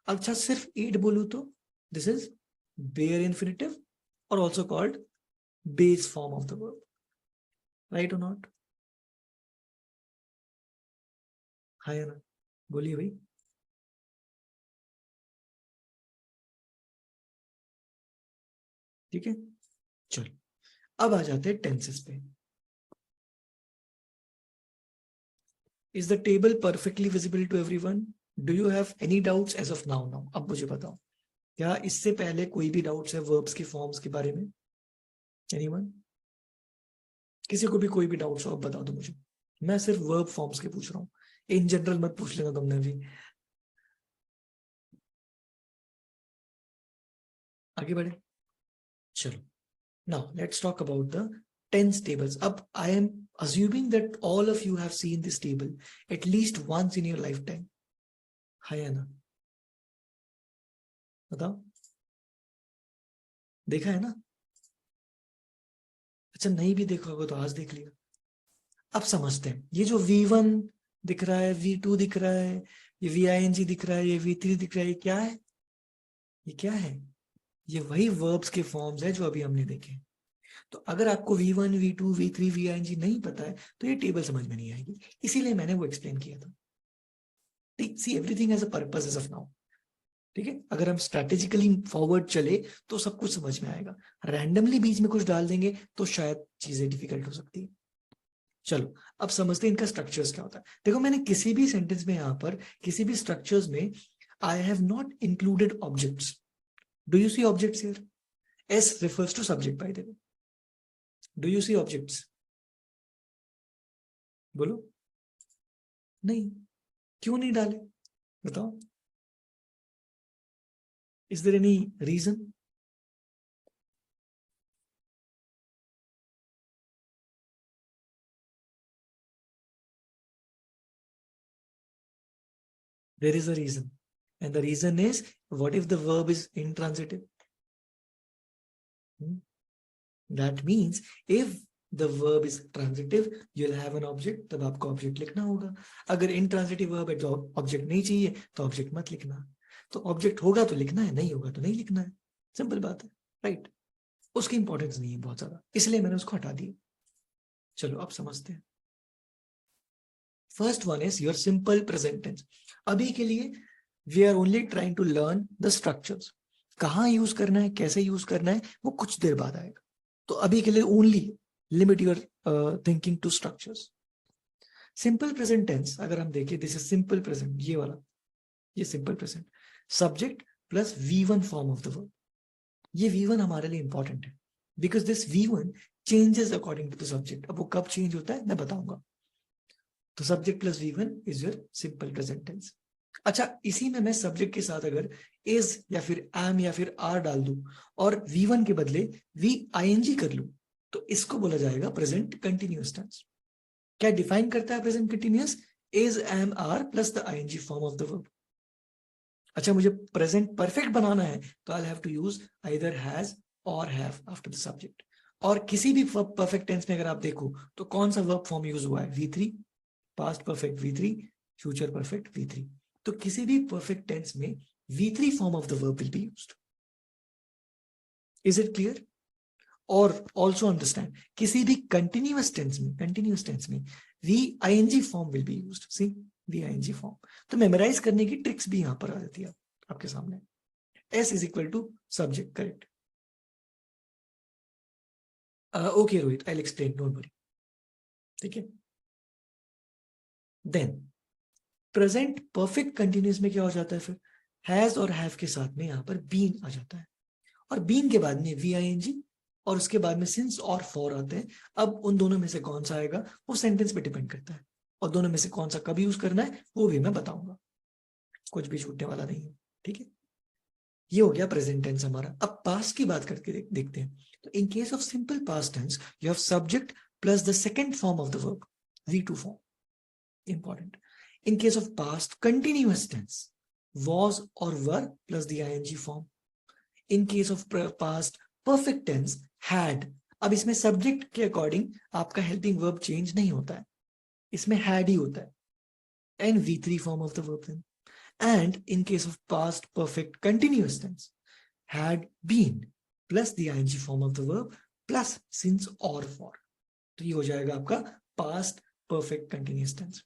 [SPEAKER 1] अच्छा, सिर्फ ईट बोलूं तो दिस इज बेयर इन्फिनेटिव, और also called base form of the verb, right और नॉट? हाँ या ना, बोलिए भाई। ठीक है, चलो अब आ जाते हैं टेंसेस पे। Is the table perfectly visible to everyone? Do you have any doubts as of now? Now अब मुझे बताओ, क्या इससे पहले कोई भी डाउट्स है वर्ब्स की फॉर्म्स के बारे में? एनीवन? किसी को भी कोई भी डाउट्स हो आप बता दो मुझे, मैं सिर्फ वर्ब फॉर्म्स के पूछ रहा हूँ, इन जनरल मत पूछ लेना तुमने भी। आगे बढ़े, चलो। Now let's talk about the tense tables. अब I am assuming that all of you have seen this table at least once in your lifetime. है या ना? बताओ, देखा है ना? अच्छा, नहीं भी देखा होगा तो आज देख लिया। अब समझते हैं, ये जो V1 दिख रहा है, V2 दिख रहा है, ये VING दिख रहा है, ये V3 दिख रहा है, ये क्या है? ये क्या है? ये वही verbs के फॉर्म्स है जो अभी हमने देखे। तो अगर आपको V1, V2, V3, VING नहीं पता है तो ये टेबल समझ में नहीं आएगी, इसीलिए मैंने वो एक्सप्लेन किया था। See everything has a purpose as of now, ठीक है। अगर हम स्ट्रेटेजिकली फॉरवर्ड चले तो सब कुछ समझ में आएगा, रैंडमली बीच में कुछ डाल देंगे तो शायद चीजें डिफिकल्ट हो सकती है। चलो अब समझते हैं इनका स्ट्रक्चर्स क्या होता है। देखो, मैंने किसी भी सेंटेंस में यहाँ पर किसी भी स्ट्रक्चर्स में I have not included objects. Do you see objects here? S refers to subject by the way. Do you see objects? बोलो। नहीं, क्यों नहीं डाले बताओ? Is there any reason? There is a reason, and the reason is, what if the verb is intransitive? That means if the verb is transitive, you will have an object, तब आपको ऑब्जेक्ट लिखना होगा। अगर इंट्रांजिटिव वर्ब है तो ऑब्जेक्ट नहीं चाहिए तो ऑब्जेक्ट मत लिखना। तो ऑब्जेक्ट होगा तो लिखना है, नहीं होगा तो नहीं लिखना है, सिंपल बात है, राइट। उसकी इंपॉर्टेंस नहीं है बहुत ज्यादा, इसलिए मैंने उसको हटा दिया। चलो अब समझते हैं। First one is your simple present tense. अभी के लिए we are only trying to learn the structures, कहाँ यूज करना है, कैसे यूज करना है, वो कुछ देर बाद आएगा। तो अभी के लिए only limit your thinking to structures. Simple present tense अगर हम देखें, दिस इज सिंपल प्रेजेंट, ये वाला, ये simple present, subject plus V1 form of the verb. ये V1 हमारे लिए इंपॉर्टेंट है because this V1 changes according to the subject. अब वो कब चेंज होता है मैं बताऊंगा। तो subject plus V1 is your simple present tense. अच्छा, इसी में मैं सब्जेक्ट के साथ अगर इज या फिर एम या फिर आर डाल दूं और V1 के बदले VING कर लूं तो इसको बोला जाएगा प्रेजेंट कंटिन्यूअस टेंस। क्या डिफाइन करता है present continuous? Is am are plus the ING form of the verb. अच्छा, मुझे प्रेजेंट परफेक्ट बनाना है तो I have to use either has और हैव आफ्टर द सब्जेक्ट। और किसी भी परफेक्ट टेंस में अगर आप देखो तो कौन सा वर्ब फॉर्म यूज हुआ है? V3, past perfect V3, future perfect V3। तो किसी भी परफेक्ट टेंस में V3 form of the verb will be used. Is it clear? और ऑल्सो अंडरस्टैंड, किसी भी कंटिन्यूअस टेंस में VING form will be used. See, VING form. तो मेमोराइज करने की ट्रिक्स भी यहां पर आ जाती है आपके सामने। S is equal to subject, correct. Okay Rohit, I will explain, don't worry, ठीक है। देन प्रेजेंट परफेक्ट कंटिन्यूअस में क्या हो जाता है फिर? हैज और हैव के साथ में यहाँ पर बीन आ जाता है और बीन के बाद में VING और उसके बाद में सिंस और फॉर आते हैं। अब उन दोनों में से कौन सा आएगा वो सेंटेंस पे डिपेंड करता है और दोनों में से कौन सा कब यूज करना है वो भी मैं बताऊंगा, कुछ भी छूटने वाला नहीं है, ठीक है। ये हो गया प्रेजेंट टेंस हमारा। अब पास्ट की बात करके देखते हैं। तो in case of simple past tense you have subject plus the second form of the verb, V2 form, important. In case of past continuous tense was or were plus the ING form. In case of past perfect tense had। अब इसमें सब्जेक्ट के अकॉर्डिंग आपका हेल्पिंग वर्ब चेंज नहीं होता है, इसमें had ही होता है and V3 form of the verb then। And in case of past perfect continuous tense had been plus the ING form of the verb plus since or for। तो ये हो जाएगा आपका past perfect continuous tense।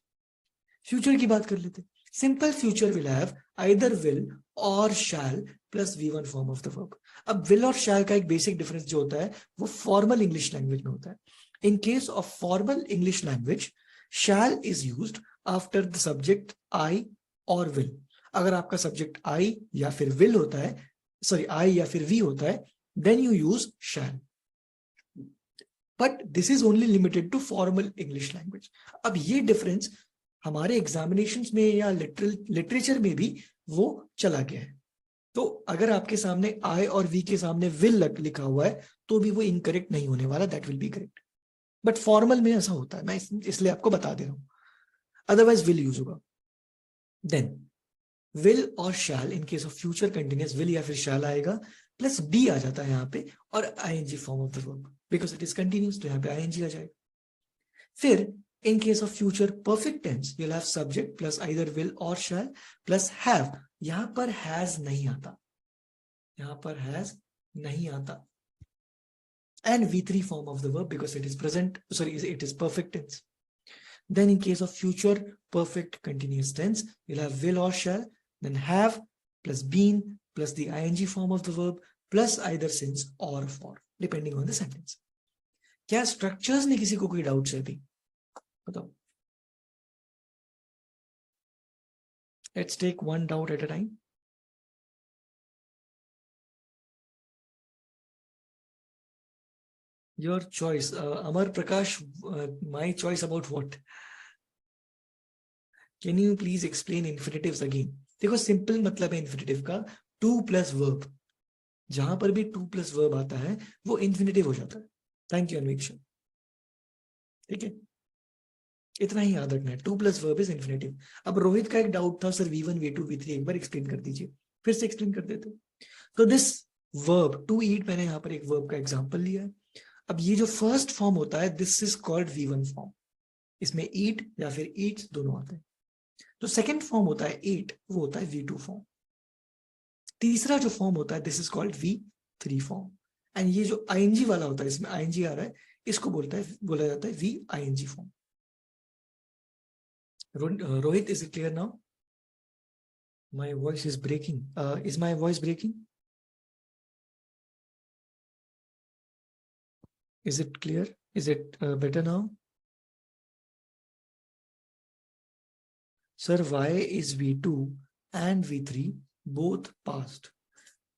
[SPEAKER 1] Future की बात कर लेते। Simple future will have either will और shall plus V1 form of the verb. अब विल और शैल का एक बेसिक डिफरेंस जो होता है वो फॉर्मल इंग्लिश लैंग्वेज में होता है। In case of formal English language shall is used after the subject I और विल। अगर आपका सब्जेक्ट आई या फिर विल होता है, सॉरी आई या फिर वी होता है, then you use shall. But this is only limited to formal English language. अब ये डिफरेंस हमारे एग्जामिनेशंस में या लिटरेचर में भी वो चला गया है। तो अगर आपके सामने आई और वी के सामने विल लिखा हुआ है तो भी वो इनकरेक्ट नहीं होने वाला, that will be correct. But formal में ऐसा होता है, मैं इसलिए आपको बता दे रहा हूं, अदरवाइज विल यूज होगा। देन विल और shall in case of future continuous will या फिर शैल आएगा प्लस बी आ जाता है यहाँ पे और ING form of the verb because it is continuous, तो यहाँ पे ING आ जाएगा। फिर in case of future perfect tense you'll have subject plus either will or shall plus have। यहां पर has नहीं आता, यहां पर has नहीं आता and V3 form of the verb because it is present, sorry, it is perfect tense। then in case of future perfect continuous tense you'll have will or shall, then have plus been plus the ING form of the verb plus either since or for depending on the sentence। क्या स्ट्रक्चर्स में किसी को कोई डाउट है? बताओ, let's take one doubt at a time। your choice। Amar Prakash, my choice about what? Can you please explain infinitives again? देखो सिंपल मतलब है इन्फिनेटिव का 2 प्लस वर्ब, जहां पर भी 2 प्लस वर्ब आता है वो इन्फिनेटिव हो जाता है। थैंक यू अन्वेक्षण, ठीक है, इतना ही याद रखना है, 2 प्लस वर्ब इज इन्फिनेटिव। अब रोहित का एक डाउट था सर V1 V2 V3, एक बार एक्सप्लेन कर दीजिए, फिर से एक्सप्लेन कर देते। तो दिस वर्ब टू ईट, मैंने यहाँ पर एक वर्ब का एग्जांपल लिया है। अब ये जो फर्स्ट फॉर्म होता है this is called V1 form, इसमें ईट या फिर ईट्स दोनों आते हैं। जो सेकंड फॉर्म होता है ईट, वो होता है V2 फॉर्म। तीसरा जो फॉर्म होता है this is called V3 form. And ये जो ING वाला होता है, इसमें ING आ रहा है, इसको बोला जाता है VING form. Rohit, is it clear now? My voice is breaking. Is my voice breaking? Is it clear? Is it better now? Sir, why is V2 and V3 both past?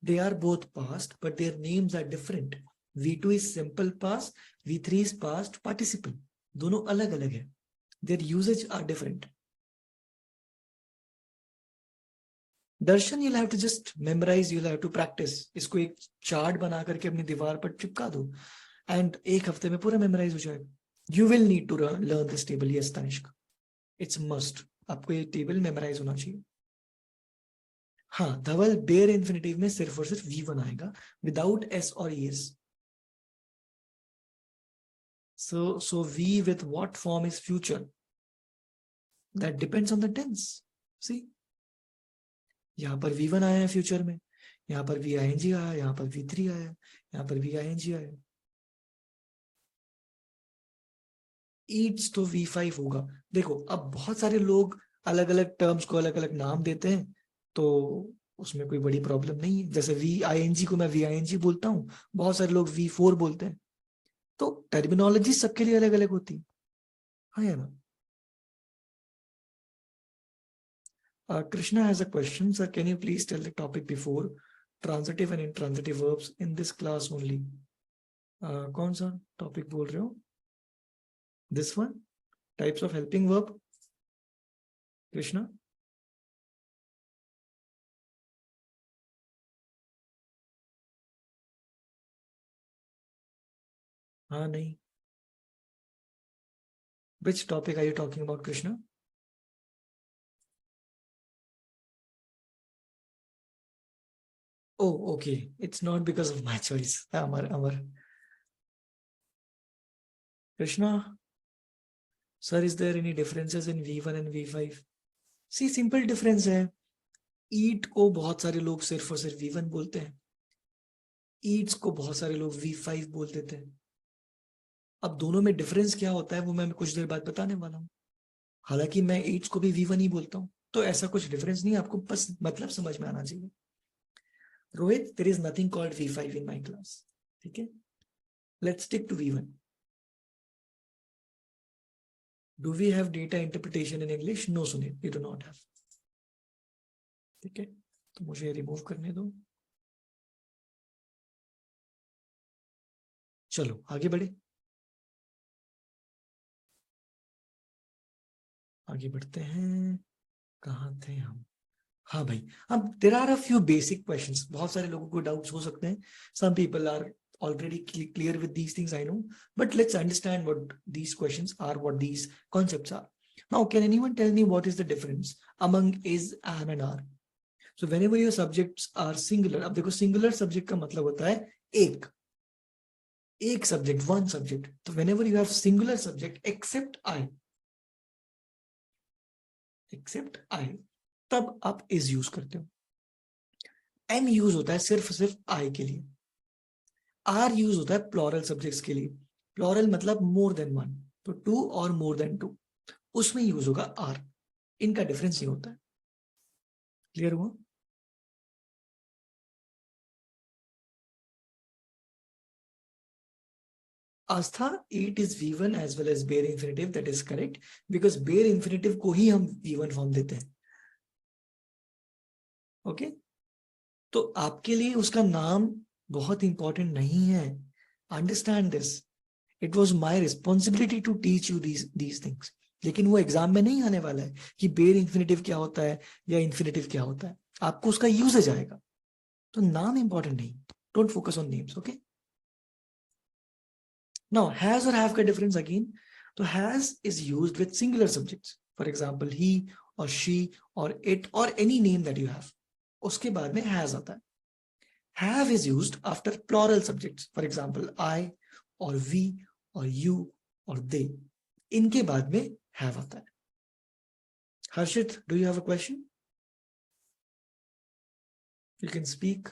[SPEAKER 1] They are both past, but their names are different. V2 is simple past, V3 is past participle. दोनों अलग अलग है. Their usage are different. Darshan, you'll have to just memorize, you'll have to practice. इसको एक चार्ट बना करके अपनी दीवार पर चिपका दो and एक हफ्ते में पूरा मेमोराइज हो जाएगा. You will need to learn this table. Yes, Tanishq. It's must. आपको ये टेबल मेमोराइज होना चाहिए. हाँ, धवल, बेयर इन्फिनेटिव में सिर्फ और सिर्फ V1 आएगा विदाउट S और ES. So V with what form is future? That depends on the tense. See? यहाँ पर V1 आया है फ्यूचर में, यहाँ पर VING आया, यहाँ पर V3 आया, यहाँ पर VING आया. Eats तो V5 होगा. देखो, अब बहुत सारे लोग अलग अलग टर्म्स को अलग अलग नाम देते हैं, तो उसमें कोई बड़ी प्रॉब्लम नहीं है. जैसे VING को मैं VING बोलता हूँ, बहुत सारे लोग V4 बोलते हैं, तो टर्मिनोलॉजी सबके लिए अलग अलग होती है. हाँ या ना? Krishna has a question. Sir, can you please tell the topic before transitive and intransitive verbs in this class only? कौन सा टॉपिक बोल रहे हो? This one? Types of helping verb? Krishna? हाँ, नहीं. Which topic are you talking about, Krishna? Oh, okay. It's not because of my choice. Amar. Krishna? Sir, is there any differences in V1 and V5? See, simple difference है. Eat को बहुत सारे लोग सिर्फ और सिर्फ V1 बोलते हैं. Eats को बहुत सारे लोग V5 बोल देते हैं. अब दोनों में डिफरेंस क्या होता है वो मैं कुछ देर बाद बताने वाला हूँ. हालांकि मैं Eats को भी V1 ही बोलता हूँ, तो ऐसा कुछ डिफरेंस नहीं, आपको बस मतलब समझ में आना चाहिए. Rohit, there is nothing called V5 in my class. ठीक है? Let's stick to V1. Do we have data interpretation in English? No, Sunil, we do not have. ठीक है, तो मुझे रिमूव करने दो. चलो आगे बढ़े. आगे बढ़ते हैं. कहाँ थे हम? हाँ भाई, अब there are a few basic questions. बहुत सारे लोगों को डाउट्स हो सकते हैं. Some people are already clear with these things, I know, but let's understand what these questions are, what these concepts are. Now, can anyone tell me what is the difference among is, am and are? So whenever your subjects are singular, अब देखो singular subject का मतलब होता है एक subject, one subject. So whenever you have singular subject except I, तब आप is use करते हो. M use होता है सिर्फ I के लिए. R use होता है प्लॉरल सब्जेक्ट्स के लिए. प्लॉरल मतलब मोर देन वन, तो टू और मोर देन टू, उसमें यूज होगा R. इनका डिफरेंस ये होता है. क्लियर हुआ? आस्था, it is V1 as well as bare infinitive. That is correct, because bare infinitive को ही हम V1 फॉर्म देते हैं. ओके, तो आपके लिए उसका नाम बहुत इंपॉर्टेंट नहीं है. Understand this. It was my responsibility to teach you these things. लेकिन वो एग्जाम में नहीं आने वाला है कि बेयर इन्फिनेटिव क्या होता है या इन्फिनेटिव क्या होता है. आपको उसका यूजेज आएगा, तो नाम इंपॉर्टेंट नहीं. Don't focus on names. Okay, now has और हैव का डिफरेंस अगेन. तो has is used with singular subjects. For example he और शी और इट और any name that you have, उसके बाद में हैज आता है. Have is used after plural subjects. For example, I और वी और यू और दे, इनके बाद में हैव आता है. Harshit, do you have a question? You can speak.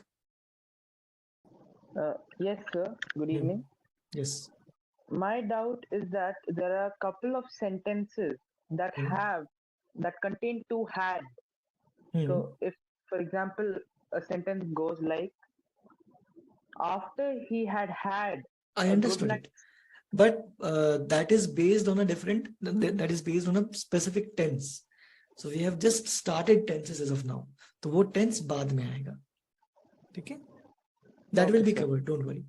[SPEAKER 4] Yes, sir. Good evening.
[SPEAKER 1] Yes.
[SPEAKER 4] My doubt is that there are a couple of sentences that that contain to had. So, if, for example, a sentence goes like, after he had had
[SPEAKER 1] I
[SPEAKER 4] a
[SPEAKER 1] understood
[SPEAKER 4] good night.
[SPEAKER 1] it, but that is based on a different. That is based on a specific tense. So we have just started tenses as of now. तो वो tense बाद में आएगा. ठीक है? That will
[SPEAKER 4] Okay,
[SPEAKER 1] be
[SPEAKER 4] sir.
[SPEAKER 1] covered. Don't worry.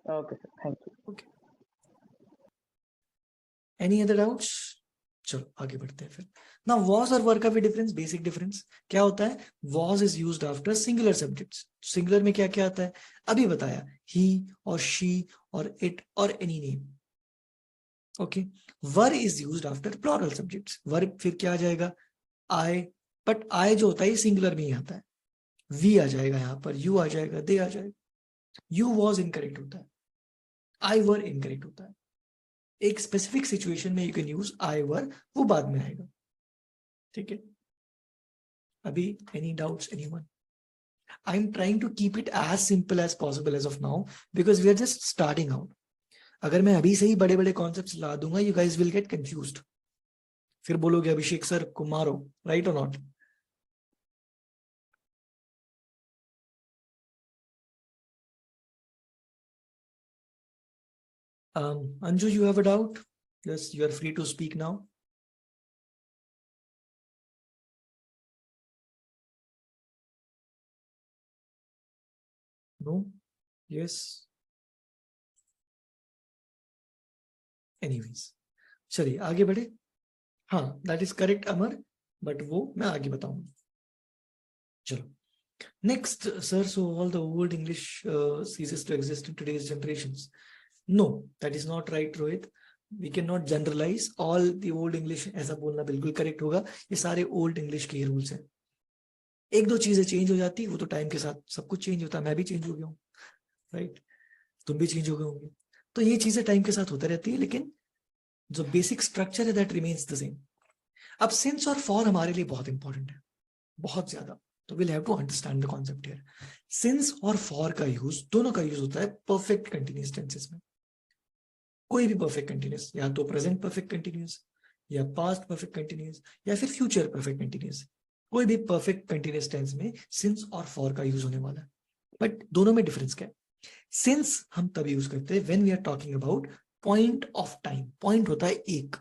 [SPEAKER 4] Okay, sir. Thank you.
[SPEAKER 1] Okay. Any other doubts? चलो आगे बढ़ते हैं फिर. Now was और were का भी difference, basic difference क्या होता है? Was is used after singular subjects. Singular में क्या क्या आता है? अभी बताया, he और she और it और any name. Okay. Were is used after plural subjects. Were फिर क्या आ जाएगा? I. But I जो होता है singular में ही आता है. We आ जाएगा यहाँ पर, you आ जाएगा, they आ जाएगा. You was incorrect होता है. I were incorrect होता है. एक स्पेसिफिक सिचुएशन में you can use I were, वो बाद में आएगा. ठीक है? अभी any doubts anyone? I am trying to keep it as simple as possible as of now because we are just starting out. अगर मैं अभी से ही बड़े बड़े कॉन्सेप्ट्स ला दूंगा, you guys will get confused. फिर बोलोगे अभिषेक सर को मारो, राइट और not? Anju, you have a doubt? Yes, you are free to speak now. No? Yes? Anyways, चलिए आगे बढ़े. हाँ, that is correct Amar, but वो मैं आगे बताऊंगा. चलो. Next, sir, so all the old English ceases to exist in today's generations. No, that is not right, Rohit. We cannot generalize all the old English. ऐसा बोलना बिल्कुल करेक्ट होगा. ये सारे old English के रूल्स हैं. एक दो चीजें चेंज हो जाती, वो तो टाइम के साथ सब कुछ चेंज होता है. मैं भी चेंज हो गया हूँ, राइट? तुम भी चेंज हो गए होंगे. तो ये चीजें टाइम के साथ होती रहती है, लेकिन जो बेसिक स्ट्रक्चर है दैट रिमेन्स द सेम. अब सिंस और फॉर हमारे लिए बहुत इंपॉर्टेंट है, बहुत ज्यादा. तो will have to understand the concept here. Since और फॉर का यूज, दोनों का यूज होता है परफेक्ट कंटिन्यूअस टेंसेस में. कोई भी परफेक्ट कंटिन्यूअस, या तो प्रेजेंट परफेक्ट कंटिन्यूअस, या पास्ट परफेक्ट कंटिन्यूअस, या फिर फ्यूचर परफेक्ट कंटिन्यूअस. कोई भी परफेक्ट कंटिन्यूअस टेंस में सिंस और फॉर का यूज होने वाला है. बट दोनों में डिफरेंस क्या है? सिंस हम तब यूज करते हैं when we are talking about point of time. Point होता है एक,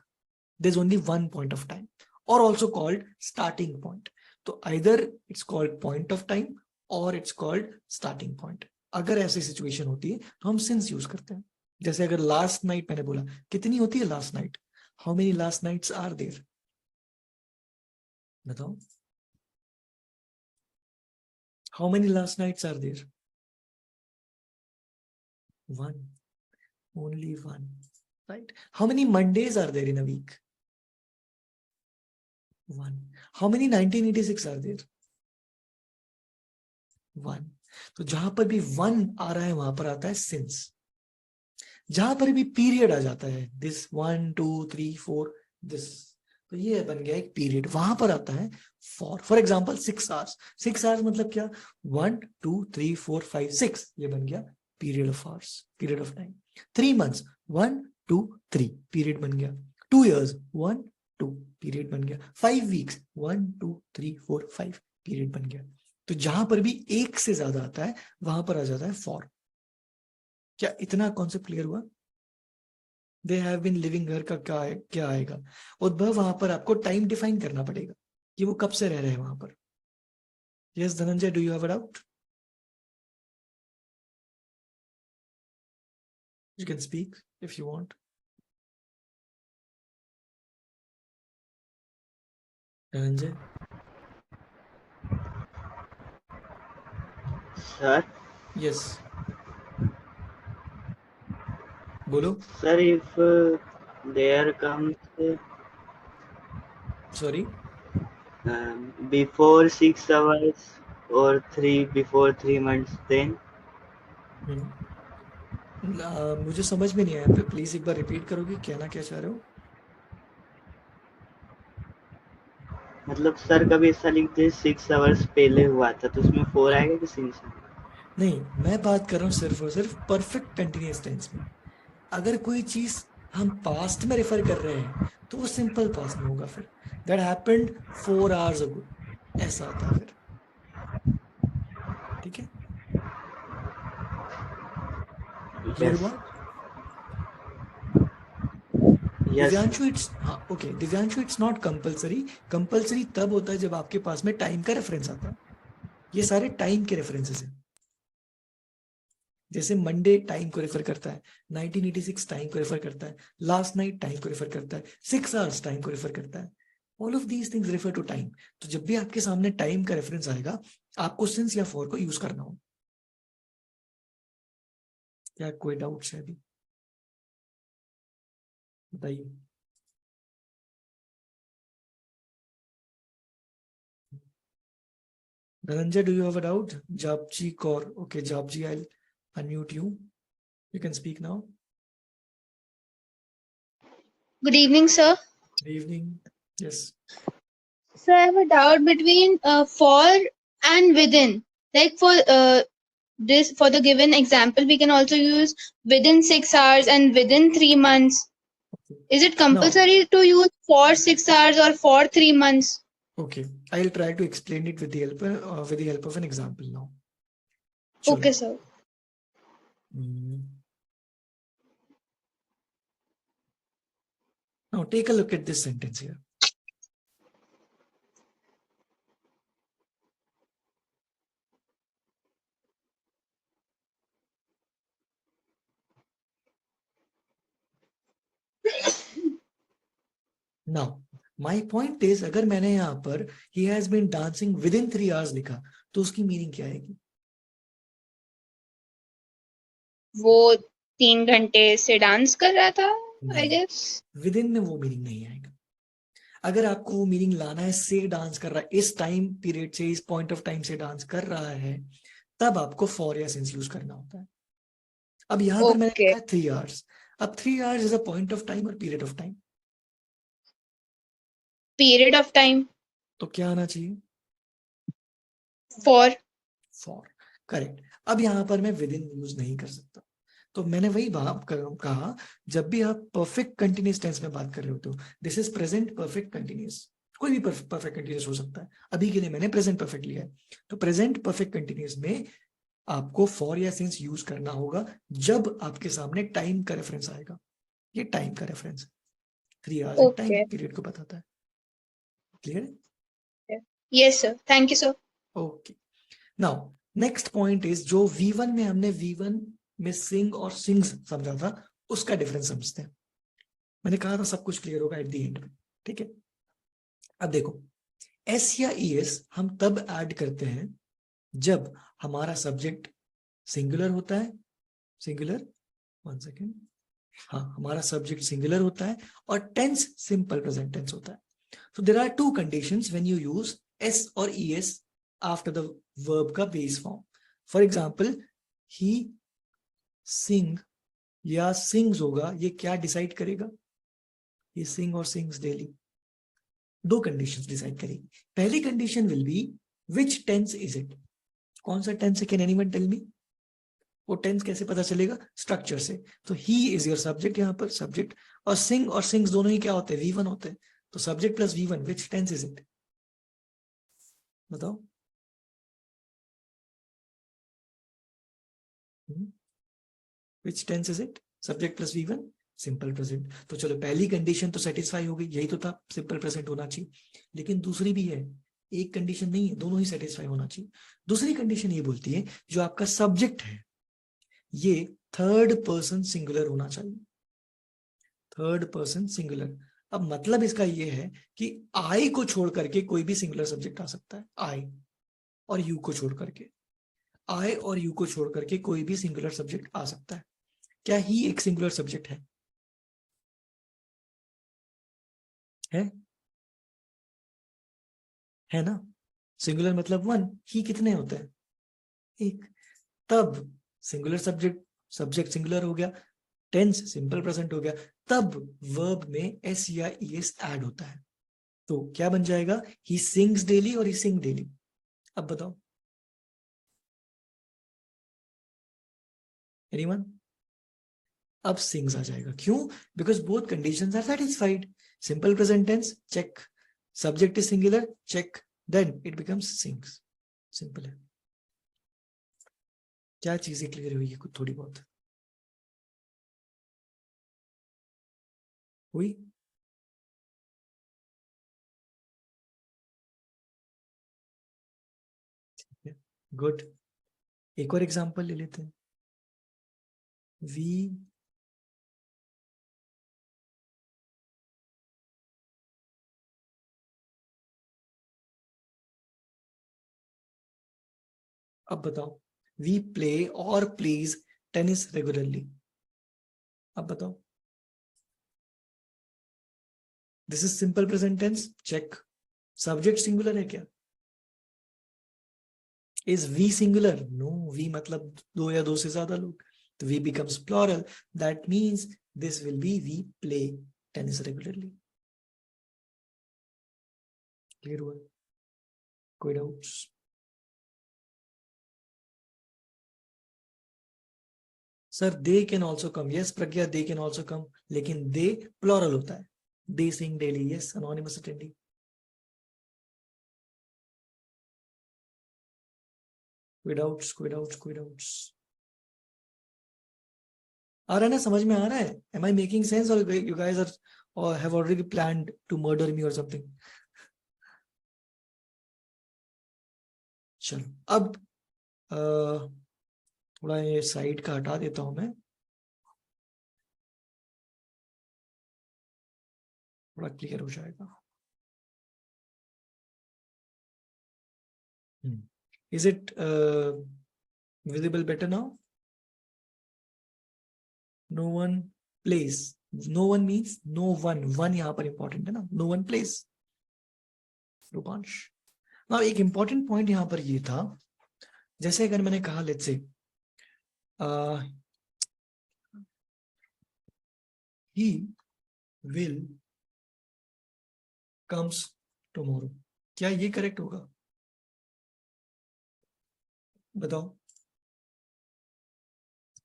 [SPEAKER 1] there is only one point of time, और आल्सो कॉल्ड स्टार्टिंग पॉइंट. तो either it's called point of time और इट्स कॉल्ड स्टार्टिंग पॉइंट. अगर ऐसी सिचुएशन होती है तो हम सिंस यूज करते हैं. जैसे अगर लास्ट नाइट मैंने बोला, कितनी होती है last night? How many last nights are there? बताओ. How many last nights are there? One. Only one. Right? How many Mondays are there in a week? One. How many 1986 are there? One. तो जहां पर भी वन आ रहा है वहां पर आता है सिंस. जहां पर भी पीरियड आ जाता है, दिस 1 2 3 4 दिस, तो ये बन गया एक पीरियड, वहां पर आता है for. For example 6 hours. 6 hours मतलब क्या? 1 2 3 4 5 6, ये बन गया period of hours, period of time. 3 months 1 2 3 period बन गया. 2 years 1 2 पीरियड बन गया. 5 weeks 1 2 3 4 5 पीरियड बन गया. तो जहां पर भी एक से ज्यादा आता है वहां पर आ जाता है फॉर. क्या इतना कॉन्सेप्ट क्लियर हुआ? दे हैव बीन लिविंग घर का क्या आएगा? उद्भव, वहां पर आपको टाइम डिफाइन करना पड़ेगा कि वो कब से रह रहे हैं वहां पर. Yes Dhananjay, do you have a doubt? You can speak if you want. Dhananjay?
[SPEAKER 5] Sir,
[SPEAKER 1] Yes. बोलो.
[SPEAKER 5] sir, if there comes
[SPEAKER 1] Sorry.
[SPEAKER 5] before 6 hours or before 3 months, then
[SPEAKER 1] मुझे समझ में नहीं आया, प्लीज एक बार रिपीट करोगे, कहना क्या चाह रहे हो?
[SPEAKER 5] मतलब सर कभी ऐसा लिखते 6 आवर्स पहले हुआ था तो उसमें 4 आएगा कि सिंस?
[SPEAKER 1] नहीं, मैं बात कर रहा हूँ सिर्फ और सिर्फ परफेक्ट कंटिन्यूअस टेंस में। अगर कोई चीज हम पास्ट में रेफर कर रहे हैं तो वो सिंपल पास्ट में होगा, फिर दैट हैपेंड 4 hours ago, ऐसा आता है फिर। ठीक है, क्लियर
[SPEAKER 5] यस
[SPEAKER 1] हुआ?
[SPEAKER 5] यस
[SPEAKER 1] दिव्यांशु, इट्स हाँ okay, Divyanshu it's not compulsory. Compulsory तब होता है जब आपके पास में टाइम का रेफरेंस आता है। ये सारे टाइम के रेफरेंसेस हैं। जैसे मंडे टाइम को रेफर करता है, 1986 टाइम को रेफर करता है, लास्ट नाइट टाइम को रेफर करता है, 6 hours टाइम को रेफर करता है। All of these things refer to time. तो जब भी आपके सामने टाइम का रेफरेंस आएगा, आपको सिंस या फॉर को यूज करना हो। क्या कोई डाउट है अभी? बताइए। Dhananjay, do you have a doubt? Japji Kaur. Okay, Japji, I'll unmute you. You can speak now.
[SPEAKER 6] Good evening, sir.
[SPEAKER 1] Good evening. Yes.
[SPEAKER 6] So I have a doubt between for and within. Like for the given example, we can also use within 6 hours and within 3 months. Is it
[SPEAKER 1] Now,
[SPEAKER 6] compulsory to use for 6 hours or for 3 months?
[SPEAKER 1] okay, I'll try to explain it with the help of an example now.
[SPEAKER 6] Okay,
[SPEAKER 1] Chalo.
[SPEAKER 6] sir.
[SPEAKER 1] Now take a look at this sentence here. Now, my point is, अगर मैंने यहाँ पर he has been dancing within 3 hours लिखा, तो उसकी मीनिंग क्या आएगी?
[SPEAKER 6] वो 3 घंटे से डांस कर रहा था, I
[SPEAKER 1] नहीं,
[SPEAKER 6] guess.
[SPEAKER 1] विदिन में वो मीनिंग नहीं आएगा। अगर आपको वो मीनिंग लाना है, से डांस कर रहा है, इस टाइम पीरियड से, इस पॉइंट ऑफ टाइम से डांस कर रहा है, तब आपको फॉर या सिंस यूज करना होता है। अब यहाँ पर मैंने
[SPEAKER 6] Okay.
[SPEAKER 1] लिखा है 3 hours। अब 3 hours is a point of time और period of time.
[SPEAKER 6] Period of time.
[SPEAKER 1] तो क्या आना चाहिए?
[SPEAKER 6] For.
[SPEAKER 1] For, correct. अब यहाँ पर मैं विद इन यूज नहीं कर सकता। तो मैंने वही बात कहा, जब भी आप परफेक्ट कंटिन्यूअस टेंस में बात कर रहे होते हो, this is present perfect continuous. कोई भी परफेक्ट कंटिन्यूअस हो सकता है, अभी के लिए मैंने प्रेजेंट परफेक्ट लिया है। तो प्रेजेंट परफेक्ट कंटिन्यूअस में आपको फॉर या सिंस यूज करना होगा जब आपके सामने टाइम का रेफरेंस आएगा। ये टाइम का रेफरेंस 3 hours एक टाइम
[SPEAKER 6] Okay.
[SPEAKER 1] पीरियड को बताता है। क्लियर है?
[SPEAKER 6] Yes, sir. Thank you, sir.
[SPEAKER 1] Okay, now next point is, जो V1 में हमने V1 में सिंग और सिंग्स समझा था, उसका डिफरेंस समझते हैं। मैंने कहा था सब कुछ क्लियर होगा एट द एंड में, ठीक है? अब देखो, एस या ईएस हम तब ऐड करते हैं जब हमारा सब्जेक्ट सिंगुलर होता है। सिंगुलर, 1 सेकेंड, हाँ, हमारा सब्जेक्ट सिंगुलर होता है और टेंस सिंपल प्रेजेंट टेंस होता है। So there are two conditions when you use S or ES after the verb का base form. For example, he sing या sings होगा, ये क्या डिसाइड करेगा? ये sing और sings daily। दो कंडीशंस डिसाइड करेगी। पहली condition will be which tense is it? कौन सा टेंस है? Can anyone tell me? वो टेंस कैसे पता चलेगा? स्ट्रक्चर से। तो he is your subject, यहाँ पर सब्जेक्ट, और sing और sings दोनों ही क्या होते हैं? V1 होते हैं। तो subject plus V1, which tense is it? बताओ। Which tense is it? Subject plus V1, simple present. तो चलो, पहली कंडीशन तो सेटिस्फाई हो गई, यही तो था, सिंपल प्रेजेंट होना चाहिए। लेकिन दूसरी भी है, एक कंडीशन नहीं है, दोनों ही सेटिस्फाई होना चाहिए। दूसरी कंडीशन ये बोलती है, जो आपका सब्जेक्ट है ये थर्ड पर्सन सिंगुलर होना चाहिए। Third person singular. अब मतलब इसका ये है कि आई को छोड़ करके कोई भी सिंगुलर सब्जेक्ट आ सकता है। आई और यू को छोड़ करके, आई और यू को छोड़ करके कोई भी सिंगुलर सब्जेक्ट आ सकता है। क्या ही एक सिंगुलर सब्जेक्ट है? है ना? सिंगुलर मतलब 1, ही कितने होते हैं? एक। तब सिंगुलर सब्जेक्ट सब्जेक्ट सिंगुलर हो गया, टेंस सिंपल प्रेजेंट हो गया, तब वर्ब में एस या ईएस ऐड होता है। तो क्या बन जाएगा? ही सिंग्स डेली और ही सिंग डेली। अब बताओ एनीवन? अब सिंग्स आ जाएगा, क्यों? Because both conditions are satisfied. Simple present tense check, subject is singular check, then it becomes sings. Simple है। क्या चीजें क्लियर हुई है कुछ थोड़ी बहुत? हुई? गुड। एक और एग्जांपल ले लेते हैं। वी अब बताओ, वी प्ले और प्लेज टेनिस रेगुलरली। अब बताओ, this is simple present tense check, subject singular है क्या? Is we singular? No, we मतलब दो या दो से ज्यादा लोग, तो we becomes plural, that means this will be we play tennis regularly. Clear हुआ? कोई doubts? Sir they can also come, yes Pragya they can also come, लेकिन दे प्लूरल होता है। They sing daily, yes anonymous attendee. कोई डाउट्स? कोई डाउट्स? कोई डाउट्स? आ रहा है ना, समझ में आ रहा है? एम आई मेकिंग सेंस और यू गाइस आर और have already planned to murder me और समथिंग? चलो अब थोड़ा ये साइड का हटा देता हूं मैं, थोड़ा क्लियर हो जाएगा। Is it visible better now? No one place, no one means no one, one यहां पर इंपॉर्टेंट है ना, नो वन प्लेस। रूपांश, ना एक इंपॉर्टेंट पॉइंट यहां पर ये था, जैसे अगर मैंने कहा let's say he will comes tomorrow, क्या ये करेक्ट होगा? बताओ।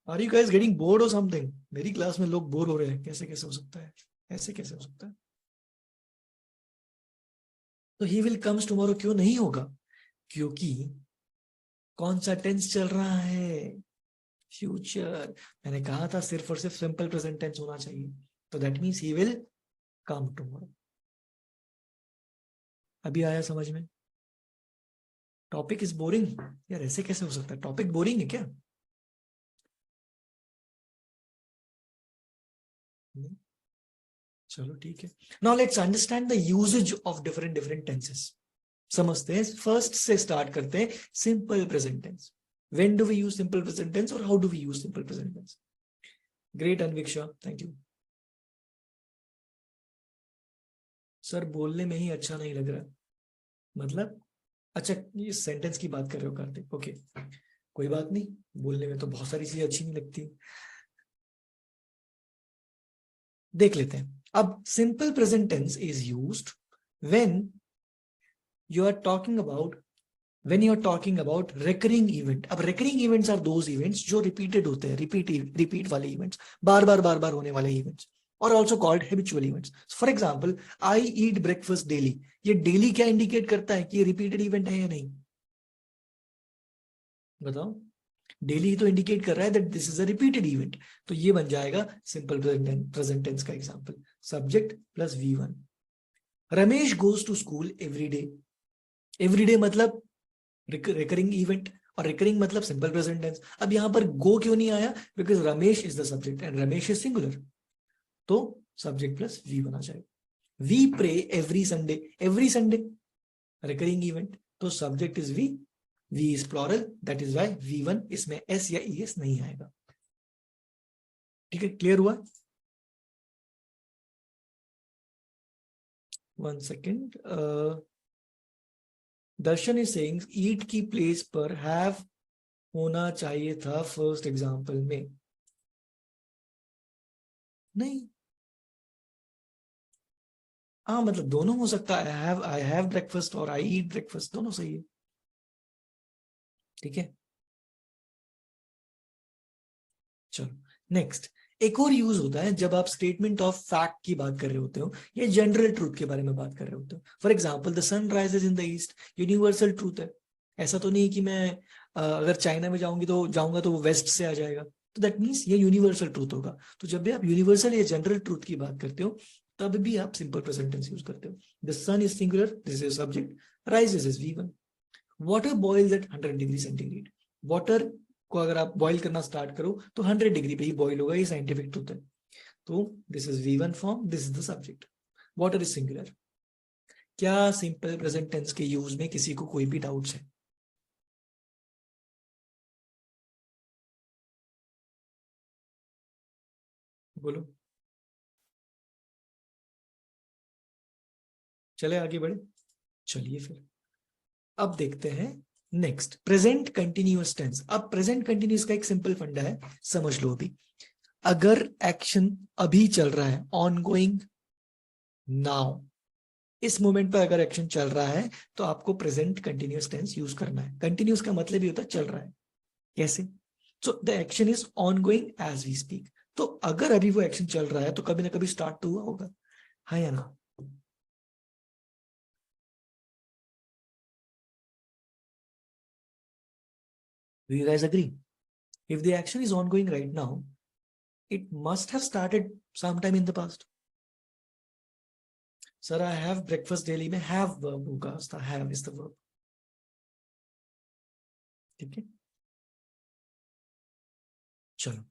[SPEAKER 1] Are you guys getting bored or something? मेरी क्लास में लोग बोर हो रहे हैं, कैसे कैसे हो सकता है? ऐसे कैसे हो सकता है? तो ही विल कम्स टुमारो क्यों नहीं होगा? क्योंकि कौन सा टेंस चल रहा है? फ्यूचर। मैंने कहा था सिर्फ और सिर्फ सिंपल प्रेजेंट टेंस होना चाहिए, तो that means he will come tomorrow. अभी आया समझ में? टॉपिक इज बोरिंग यार, ऐसे कैसे हो सकता है? टॉपिक बोरिंग है क्या? चलो ठीक है। Now let's understand the usages of different different tenses. समझते हैं, फर्स्ट से स्टार्ट करते हैं simple present tense. When do we use simple present tense और how do we use simple present tense? Great Anviksha, thank you. Sir बोलने में ही अच्छा नहीं लग रहा, मतलब अच्छा ये सेंटेंस की बात कर रहे हो कार्तिक? ओके कोई बात नहीं, बोलने में तो बहुत सारी चीजें अच्छी नहीं लगती। देख लेते हैं। अब simple present tense is used when you are talking about recurring event। अब recurring events are those events जो repeated होते हैं, repeat वाले events, बार बार होने वाले events, और also called habitual events। For example, I eat breakfast daily। ये daily क्या indicate करता है कि ये repeated event है या नहीं? बताओ। daily ही तो indicate कर रहा है that this is a repeated event, तो ये बन जाएगा simple present tense का example। subject plus V1। Ramesh goes to school every day। Everyday मतलब रिकरिंग इवेंट, और रिकरिंग मतलब सिंपल प्रेजेंट टेंस। अब यहां पर गो क्यों नहीं आया? Because Ramesh is the subject and Ramesh is singular, तो सब्जेक्ट प्लस वी बना जाएगा। We pray every Sunday recurring event, तो subject is we is plural, that is why V1 इसमें एस या ईएस नहीं आएगा। ठीक है, क्लियर हुआ? 1 सेकेंड। दर्शन इज सेइंग ईट की प्लेस पर हैव होना चाहिए था फर्स्ट एग्जांपल में। नहीं, हाँ मतलब दोनों हो सकता है, आई हैव ब्रेकफास्ट और आई ईट ब्रेकफास्ट, दोनों सही है। ठीक है, चलो नेक्स्ट। एक और यूज होता है जब आप स्टेटमेंट ऑफ फैक्ट की बात कर रहे होते हो या जनरल ट्रूथ के बारे में बात कर रहे होते हो। For example the sun rises in the east, universal truth है। ऐसा तो नहीं कि मैं अगर चाइना में जाऊंगा तो वो वेस्ट से आ जाएगा, तो दैट मीन्स ये यूनिवर्सल ट्रूथ होगा। तो जब भी आप यूनिवर्सल या जनरल ट्रूथ की बात करते हो तब भी आप सिंपल प्रेजेंट टेंस यूज करते हो। The sun is singular, this is subject, rises is V1। Water boils at 100 degree centigrade, water को अगर आप बॉईल करना स्टार्ट करो तो 100 डिग्री पे ही बॉईल होगा, ये साइंटिफिक ट्रूथ है। तो this is V1 form, this is the subject, water is singular. क्या सिंपल प्रेजेंट टेंस के यूज में किसी को कोई भी डाउट्स है? बोलो, चले आगे बढ़े। चलिए फिर अब देखते हैं नेक्स्ट, प्रेजेंट कंटिन्यूअस टेंस। अब प्रेजेंट कंटिन्यूअस का एक सिंपल फंडा है, समझ लो अभी। अगर एक्शन अभी चल रहा है, ऑन गोइंग, नाउ, इस मोमेंट पर अगर एक्शन चल रहा है तो आपको प्रेजेंट कंटिन्यूअस टेंस यूज करना है। कंटिन्यूअस का मतलब ही होता है चल रहा है। कैसे? So the action is ongoing as we speak. तो अगर अभी वो एक्शन चल रहा है तो कभी ना कभी स्टार्ट तो हुआ होगा, हाँ या ना? Do you guys agree? If the action is ongoing right now, it must have started sometime in the past. Sir, I have breakfast daily में have verb होगा, उसका have is the verb. ठीक है, चलो,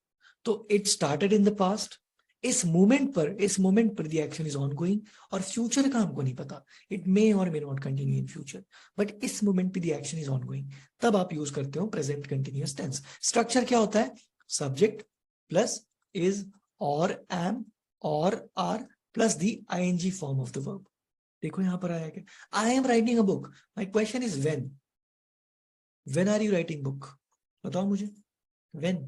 [SPEAKER 1] तो it started in the past. इस मोमेंट पर the action is ongoing और फ्यूचर का हमको नहीं पता, it may or may not continue in future, but इस मोमेंट पे the action is ongoing, तब आप यूज करते हो प्रेजेंट कंटिन्यूअस टेंस। स्ट्रक्चर क्या होता है? Subject plus is or am or are plus the ing form of the verb. देखो यहां पर आया क्या? I am writing a book. My question is when. When are you writing book? बताओ मुझे, when.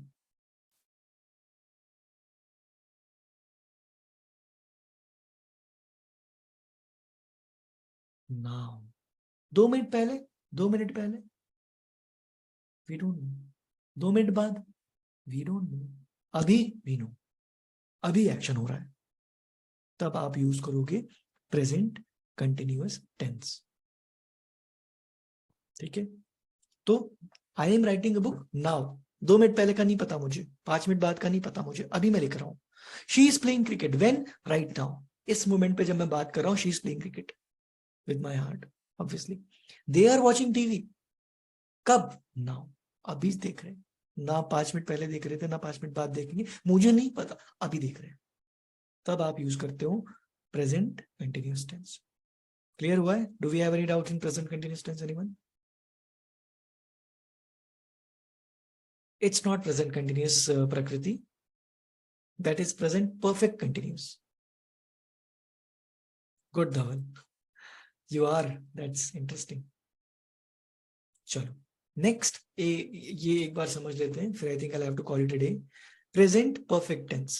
[SPEAKER 1] Now. 2 मिनट पहले, 2 मिनट पहले, we don't know. 2 मिनट बाद, we don't know. अभी we know. अभी एक्शन हो रहा है, तब आप यूज करोगे प्रेजेंट कंटिन्यूअस टेंस। ठीक है, तो I am writing a book now, 2 minute पहले का नहीं पता मुझे, 5 मिनट बाद का नहीं पता मुझे, अभी मैं लिख रहा हूं। She is playing cricket when, right now, इस मोमेंट पे जब मैं बात कर रहा हूं, she is playing cricket with my heart obviously. They are watching TV, कब? नाउ, अभी देख रहे हैं, ना 5 मिनट पहले देख रहे थे ना 5 मिनट बाद देखेंगे, मुझे नहीं पता, अभी देख रहे हैं, तब आप यूज करते हो प्रेजेंट कंटिन्यूअस टेंस। क्लियर हुआ है? Do we have any doubt in present continuous tense anyone? It's not present continuous, Prakriti. That is present perfect continuous. Good, Dhawan. You are. That's interesting. चलो नेक्स्ट, ये एक बार समझ लेते हैं, फिर I think I have to call it a day. Present perfect tense.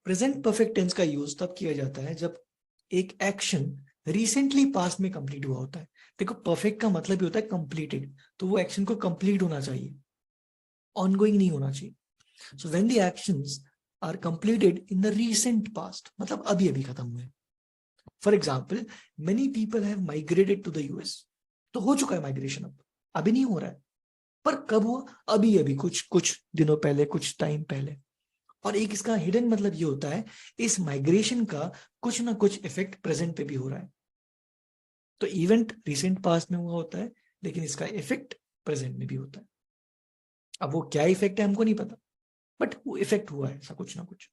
[SPEAKER 1] Present perfect tense का यूज तब किया जाता है जब एक एक्शन रिसेंटली पास्ट में कंप्लीट हुआ होता है। देखो परफेक्ट का मतलब ही होता है कंप्लीटेड, तो वो एक्शन को कंप्लीट होना चाहिए, ongoing नहीं होना चाहिए। So when the actions are completed in the recent past, मतलब अभी अभी खत्म हुए। For example, many people have migrated to the US. तो हो चुका है माइग्रेशन, अब अभी नहीं हो रहा है, पर कब हुआ? अभी अभी, कुछ दिनों पहले, कुछ टाइम पहले। और एक इसका हिडन मतलब ये होता है, इस माइग्रेशन का कुछ ना कुछ इफेक्ट प्रेजेंट पे भी हो रहा है। तो इवेंट रिसेंट पास्ट में हुआ होता है, लेकिन इसका इफेक्ट प्रेजेंट में भी होता है। अब वो क्या इफेक्ट है हमको नहीं पता, बट वो इफेक्ट हुआ है ऐसा कुछ ना कुछ।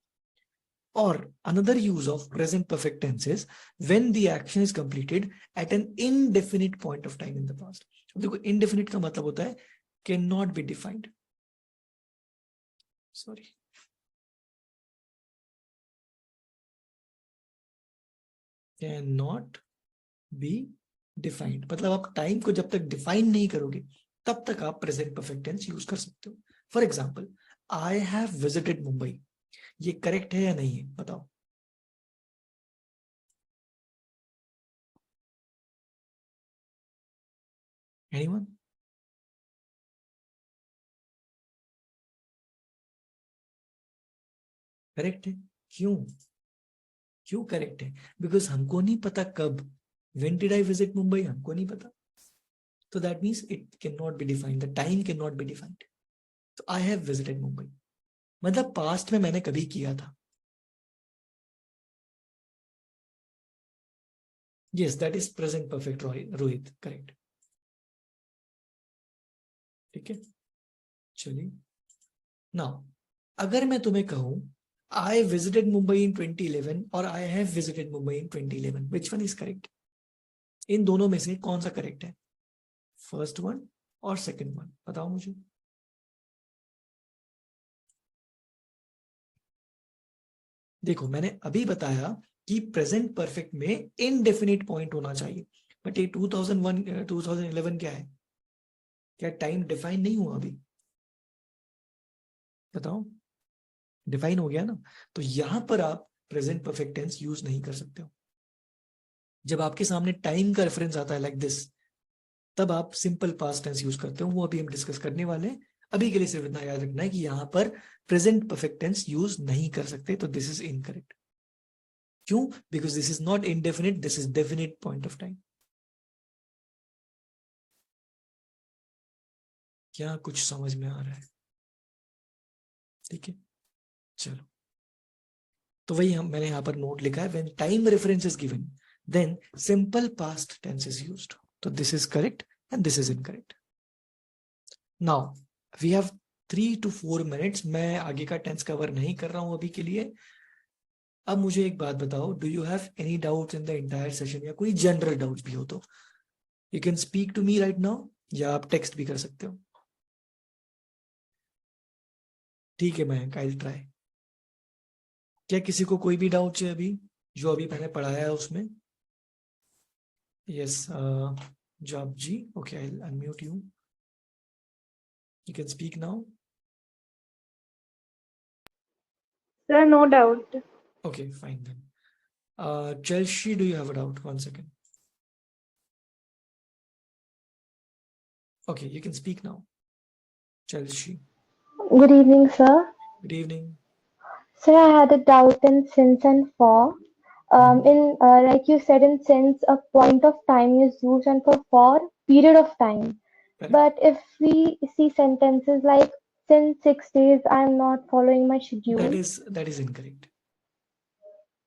[SPEAKER 1] और another use of present perfect tense is when the action is completed at an indefinite point of time in the past. देखो इनडेफिनिट का मतलब होता है can not be defined, sorry, can not be defined, मतलब आप टाइम को जब तक डिफाइन नहीं करोगे तब तक आप प्रेजेंट परफेक्ट टेंस यूज कर सकते हो। For example, I have visited Mumbai, ये करेक्ट है या नहीं है, बताओ। एनीवन? करेक्ट है। क्यों? क्यों करेक्ट है? बिकॉज हमको नहीं पता कब, when did I visit Mumbai, हमको नहीं पता, तो that means it can not be defined, the time can not be defined. तो आई हैव विजिटेड मुंबई मतलब पास्ट में मैंने कभी किया था। Yes, that is present perfect Rohit, correct. ठीक है, चलिए नाउ अगर मैं तुम्हें कहूं आई विजिटेड मुंबई इन 2011 और I have visited Mumbai in 2011, which one is correct? इन दोनों में से कौन सा करेक्ट है, फर्स्ट वन और सेकंड वन, बताओ मुझे। देखो मैंने अभी बताया कि प्रेजेंट परफेक्ट में इनडेफिनिट पॉइंट होना चाहिए, बट ये 2001 2011 क्या है? क्या टाइम डिफाइन नहीं हुआ अभी? बताओ, डिफाइन हो गया ना। तो यहां पर आप प्रेजेंट परफेक्ट टेंस यूज नहीं कर सकते हो। जब आपके सामने टाइम का रेफरेंस आता है लाइक दिस, तब आप सिंपल पास्ट टेंस यूज करते हो, वो अभी हम डिस्कस करने वाले हैं। अभी के लिए सिर्फ इतना याद रखना है कि यहाँ पर प्रेजेंट परफेक्ट टेंस यूज नहीं कर सकते, तो दिस इज इनकरेक्ट। क्यों? Because this is not indefinite, this is definite point of time. क्या कुछ समझ में आ रहा है? ठीक है, चलो। तो वही मैंने यहाँ पर नोट लिखा है, when time reference is given then simple past tense is used. तो this is correct and this is incorrect. Now we have 3 to 4 minutes। मैं आगे का टेंस कवर नहीं कर रहा हूं अभी के लिए। अब मुझे एक बात बताओ, do you have any doubts in the entire session, या कोई जनरल डाउट्स भी हो तो you can speak to me right now, या आप टेक्स्ट भी कर सकते हो। ठीक है मयंक, आई विल ट्राई। क्या किसी को कोई भी डाउट है अभी जो अभी मैंने पढ़ाया है उसमें? Yes, Job ji, okay, I will unmute you, you can speak now.
[SPEAKER 7] Sir, no doubt.
[SPEAKER 1] Okay, fine then. Chelsea, do you have a doubt? One second. Okay, you can speak now. Chelsea,
[SPEAKER 7] Good evening, sir.
[SPEAKER 1] good evening.
[SPEAKER 7] Sir, I had a doubt in since and for. Like you said, in since a point of time is used, and for period of time.
[SPEAKER 1] Correct.
[SPEAKER 7] But if we see sentences like since 6 days, I'm not following my schedule.
[SPEAKER 1] That is incorrect.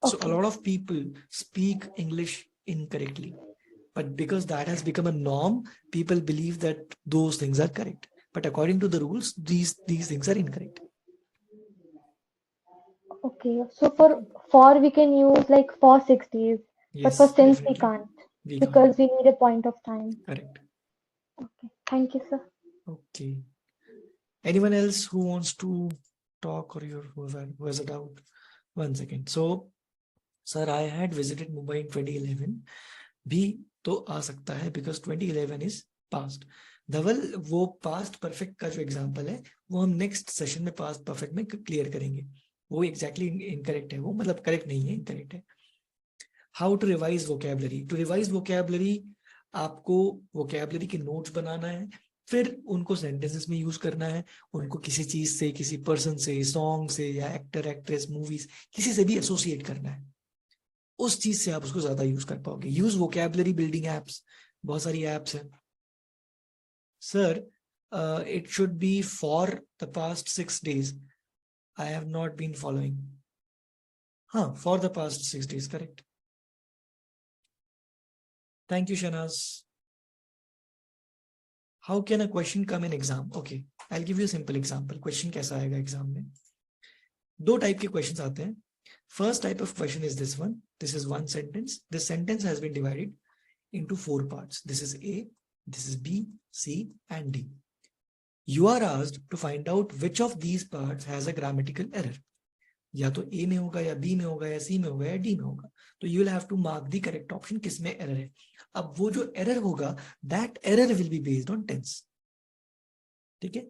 [SPEAKER 1] So a
[SPEAKER 7] Okay.
[SPEAKER 1] lot of people speak English incorrectly, but because that has become a norm, people believe that those things are correct. But according to the rules, these things are incorrect.
[SPEAKER 7] Okay. So for we can use like for 6 days, but
[SPEAKER 1] Yes,
[SPEAKER 7] for since we
[SPEAKER 1] definitely.
[SPEAKER 7] can't
[SPEAKER 1] We can't.
[SPEAKER 7] because we need a point of time.
[SPEAKER 1] Correct.
[SPEAKER 7] Okay. Thank you, sir.
[SPEAKER 1] Okay. Anyone else who wants to talk, or who has a doubt? One second. So, sir, I had visited Mumbai in 2011. भी तो आ सकता है because 2011 is past. धवल, वो past perfect का जो एग्जांपल है वो हम नेक्स्ट सेशन में past perfect में क्लियर करेंगे। वो एग्जैक्टली इनकरेक्ट है, वो मतलब करेक्ट नहीं है, इनकरेक्ट है। How to revise vocabulary? To revise vocabulary आपको वोकैबुलरी के नोट्स बनाना है, फिर उनको सेंटेंसेस में यूज करना है, उनको किसी चीज से, किसी पर्सन से, सॉन्ग से, या एक्टर एक्ट्रेस, मूवीज, किसी से भी एसोसिएट करना है। उस चीज से आप उसको ज्यादा यूज कर पाओगे। यूज वोकैबुलरी बिल्डिंग एप्स, बहुत सारी एप्स हैं। Sir, it should be for the past 6 days. I have not been following. हाँ, for the past 6 days, correct. Thank you, Shanaz. How can a question come in exam? Okay, I'll give you a simple example. Question कैसा आएगा एग्जाम में? 2 टाइप के क्वेश्चंस आते हैं। First type of question is this one. This is one sentence. This sentence has been divided into 4 parts. This is A, this is B, C, and D. You are asked to find out which of these parts has a grammatical error. या तो A में होगा, या B में होगा, या C में होगा, या D में होगा। तो you will have to mark the correct option, किसमें error है। अब वो जो error होगा, that error will be based on tense. ठीक है?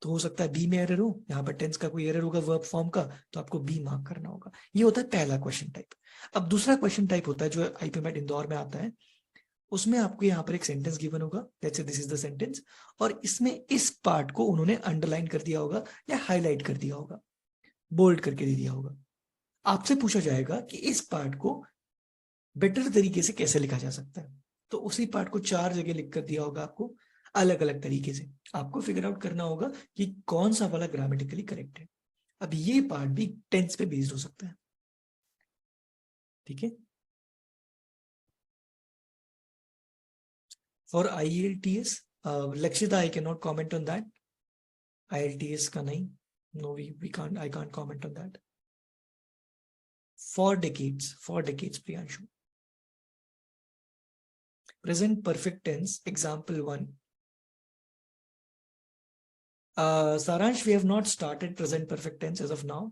[SPEAKER 1] तो हो सकता है बी में एरर हो, यहाँ पर टेंस का कोई एरर होगा वर्ब फॉर्म का, तो आपको बी मार्क करना होगा। ये होता है पहला क्वेश्चन टाइप। अब दूसरा क्वेश्चन टाइप होता है जो आईपीएमएट इंदौर में आता है, उसमें आपको यहाँ पर एक सेंटेंस गिवन होगा, let's say this is the sentence, और इसमें इस पार्ट को उन्होंने अंडरलाइन कर दिया होगा या हाईलाइट कर दिया होगा, बोल्ड करके दे दिया होगा। आपसे पूछा जाएगा कि इस पार्ट को बेटर तरीके से कैसे लिखा जा सकता है, तो उसी पार्ट को 4 जगह लिख कर दिया होगा आपको अलग अलग तरीके से। आपको फिगर आउट करना होगा कि कौन सा वाला ग्रामेटिकली करेक्ट है। अब ये पार्ट भी टेंस पे बेस्ड हो सकता है, ठीक है। For IELTS, Lakshita, I cannot comment on that. IELTS का नहीं, no, I can't comment on that. For decades, Priyanshu. Present perfect tense, example 1. Saransh, we have not started present perfect tense as of now.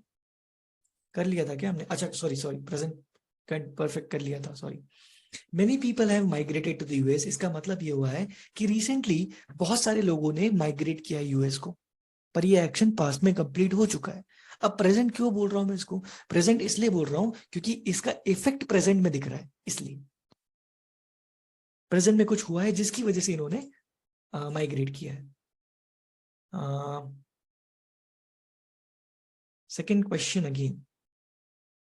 [SPEAKER 1] कर लिया था क्या हमने? अच्छा, sorry, present perfect कर लिया था, sorry. Many people have migrated to the US. इसका मतलब ये हुआ है कि recently बहुत सारे लोगों ने migrate किया US को, पर ये एक्शन पास्ट में कंप्लीट हो चुका है। अब प्रेजेंट क्यों बोल रहा हूं मैं इसको? प्रेजेंट इसलिए बोल रहा हूं क्योंकि इसका इफेक्ट प्रेजेंट में दिख रहा है, इसलिए प्रेजेंट में कुछ हुआ है जिसकी वजह से इन्होंने माइग्रेट किया है। Second question again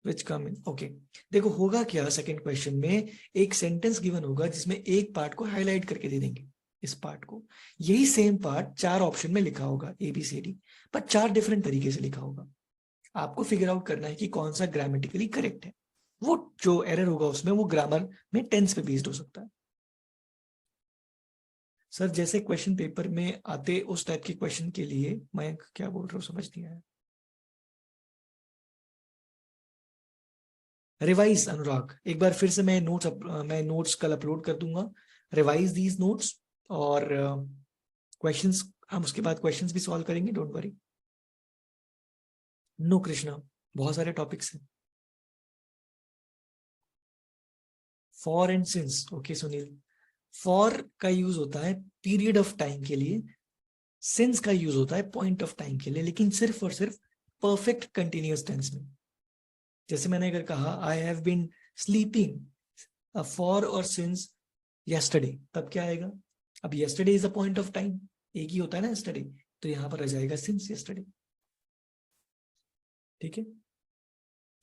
[SPEAKER 1] which come in, okay. देखो होगा क्या, सेकंड क्वेश्चन में एक सेंटेंस गिवन होगा जिसमें एक पार्ट को हाईलाइट करके दे देंगे, इस पार्ट को। यही सेम पार्ट 4 ऑप्शन में लिखा होगा ABCD, पर 4 डिफरेंट तरीके से लिखा होगा। आपको फिगर आउट करना है कि कौन सा ग्रामेटिकली करेक्ट है। वो जो एरर होगा उसमें वो ग्रामर में टेंस पे बेस्ड हो सकता है। सर जैसे क्वेश्चन पेपर में आते उस टाइप के क्वेश्चन के लिए मैं क्या बोल रहा हूँ समझ नहीं आया। रिवाइज अनुराग, एक बार फिर से मैं नोट्स कल अपलोड कर दूंगा। रिवाइज दीज नोट्स और क्वेश्चंस, हम उसके बाद क्वेश्चंस भी सॉल्व करेंगे, डोंट वरी। नो कृष्णा, बहुत सारे टॉपिक्स हैं। For and since, okay Sunil. For का यूज होता है पीरियड ऑफ टाइम के लिए, सिंस का यूज होता है पॉइंट ऑफ टाइम के लिए, लेकिन सिर्फ और सिर्फ परफेक्ट कंटिन्यूअस टेंस में। जैसे मैंने अगर कहा I have been sleeping for or since yesterday, तब क्या आएगा? अब yesterday is a point of time, एक ही होता है ना यस्टरडे, तो यहां पर आ जाएगा सिंस यस्टरडे, ठीक है।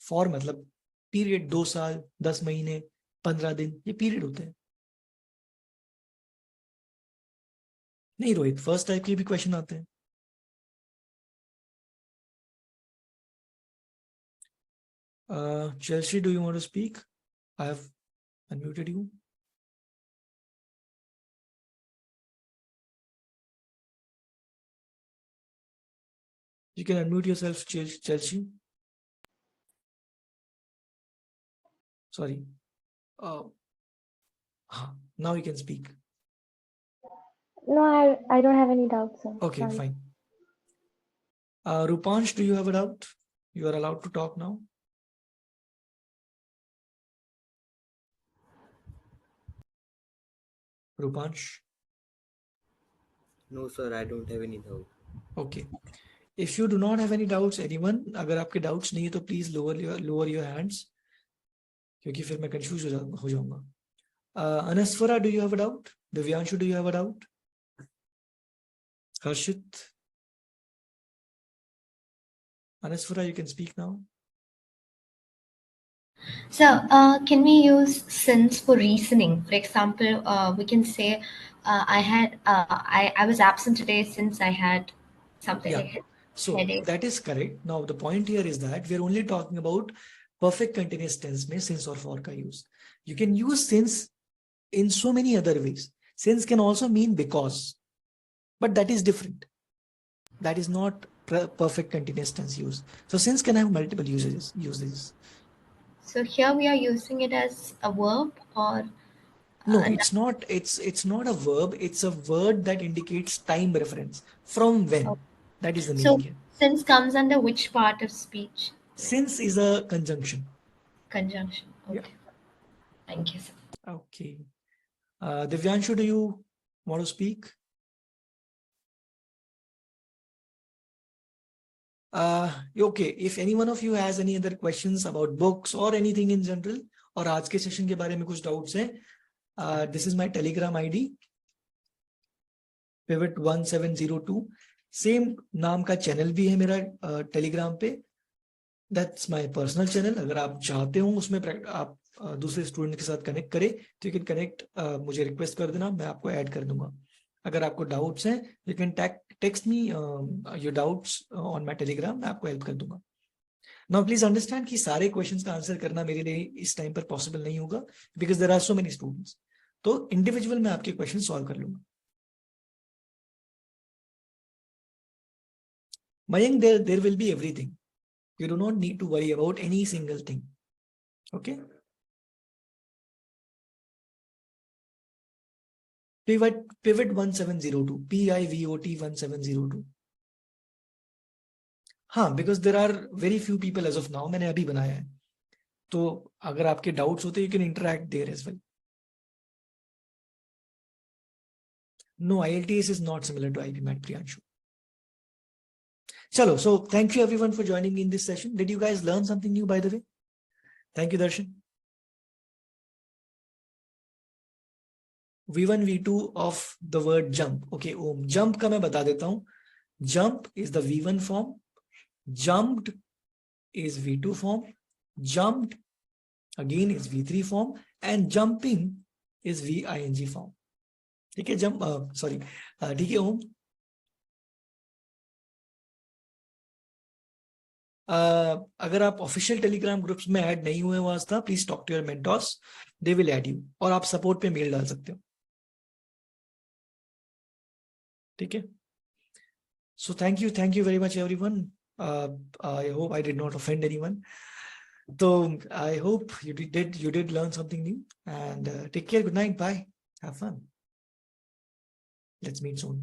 [SPEAKER 1] फॉर मतलब पीरियड, 2 साल, 10 महीने, 15 दिन, ये पीरियड होते हैं। नहीं रोहित, फर्स्ट टाइप के भी क्वेश्चन आते हैं। Chelsea, do you want to speak? I have unmuted you. You can unmute yourself, Chelsea. Sorry. Now you can speak.
[SPEAKER 7] No, I don't have any doubts, sir.
[SPEAKER 1] Okay,
[SPEAKER 7] Sorry.
[SPEAKER 1] fine. Rupansh, do you have a doubt? You are allowed to talk now. Rupansh.
[SPEAKER 5] No sir, I don't have any doubt.
[SPEAKER 1] Okay. If you do not have any doubts, anyone, अगर आपके doubts नहीं है तो please lower your hands, क्योंकि फिर मैं कंफ्यूज हो जाऊंगा। Anaswara, do you have a doubt? Divyanshu, do you have a doubt? Harshit? Anaswara, you can speak now.
[SPEAKER 8] So, can we use since for reasoning? For example, we can say, I was absent today since I had something
[SPEAKER 1] Yeah.
[SPEAKER 8] like
[SPEAKER 1] So
[SPEAKER 8] headache.
[SPEAKER 1] that is correct. Now the point here is that we are only talking about perfect continuous tense में since or for का use. You can use since in so many other ways. Since can also mean because, but that is different. That is not perfect continuous tense use. So since can have multiple uses.
[SPEAKER 8] So here we are using it as a verb, or
[SPEAKER 1] No, it's not. It's not a verb. It's a word that indicates time reference. From when? That is the
[SPEAKER 8] so
[SPEAKER 1] meaning here.
[SPEAKER 8] since comes under which part of speech?
[SPEAKER 1] Since is a conjunction.
[SPEAKER 8] Conjunction. Okay.
[SPEAKER 1] Yeah.
[SPEAKER 8] Thank you, sir.
[SPEAKER 1] Okay. Divyanshu, do you want to speak? Okay, if any one of you has any other questions about books or anything in general, और आज के सेशन के बारे में कुछ डाउट्स हैं, this is my Telegram ID, pivot1702. Same नाम का चैनल भी है मेरा टेलीग्राम पे. That's my personal channel. अगर आप चाहते हो उसमें आप दूसरे स्टूडेंट के साथ कनेक्ट करें तो यू कैन कनेक्ट, मुझे रिक्वेस्ट कर देना, मैं आपको ऐड कर दूंगा. अगर आपको डाउट्स हैं you can text me your doubts on my Telegram, मैं आपको हेल्प कर दूंगा. नाउ प्लीज अंडरस्टैंड कि सारे क्वेश्चंस का आंसर करना मेरे लिए इस टाइम पर पॉसिबल नहीं होगा because there are so many students. तो इंडिविजुअल मैं आपके क्वेश्चन सॉल्व कर लूंगा. Mayank, there will be everything. You do not need to worry about any single thing. Okay. Pivot 1702, PIVOT 1702. हाँ, because there are very few people as of now. मैंने अभी बनाया है. तो अगर आपके doubts होते you can interact there as well. No, IELTS is not similar to IBMAT, Priyanshu. Chalo, so thank you everyone for joining me in this session. Did you guys learn something new, by the way? Thank you, Darshan. V1, V2 of the word jump. Okay, Om. Jump का मैं बता देता हूँ. Jump is the V1 form. Jumped is V2 form. Jumped again is V3 form. And jumping is VING form. ठीक है, jump, sorry. ठीक है, Om. अगर आप ऑफिशियल टेलीग्राम ग्रुप्स में ऐड नहीं हुए वास्ता, please talk to your mentors, they will add you. और आप सपोर्ट पे मेल डाल सकते हो. ठीक है. So thank you very much everyone. I hope I did not offend anyone. तो I hope you did learn something new and take care. Good night. Bye. Have fun. Let's meet soon.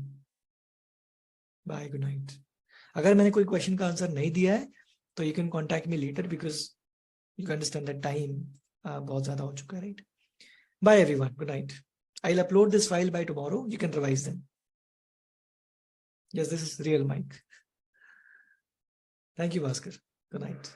[SPEAKER 1] Bye. Good night. अगर मैंने कोई क्वेश्चन का आंसर नहीं दिया है तो you can contact me later because you can understand that time बहुत ज़्यादा हो चुका है, right? Bye everyone. Good night. I'll upload this file by tomorrow. You can revise them. Yes, this is real mic. Thank you, Bhaskar. Good night.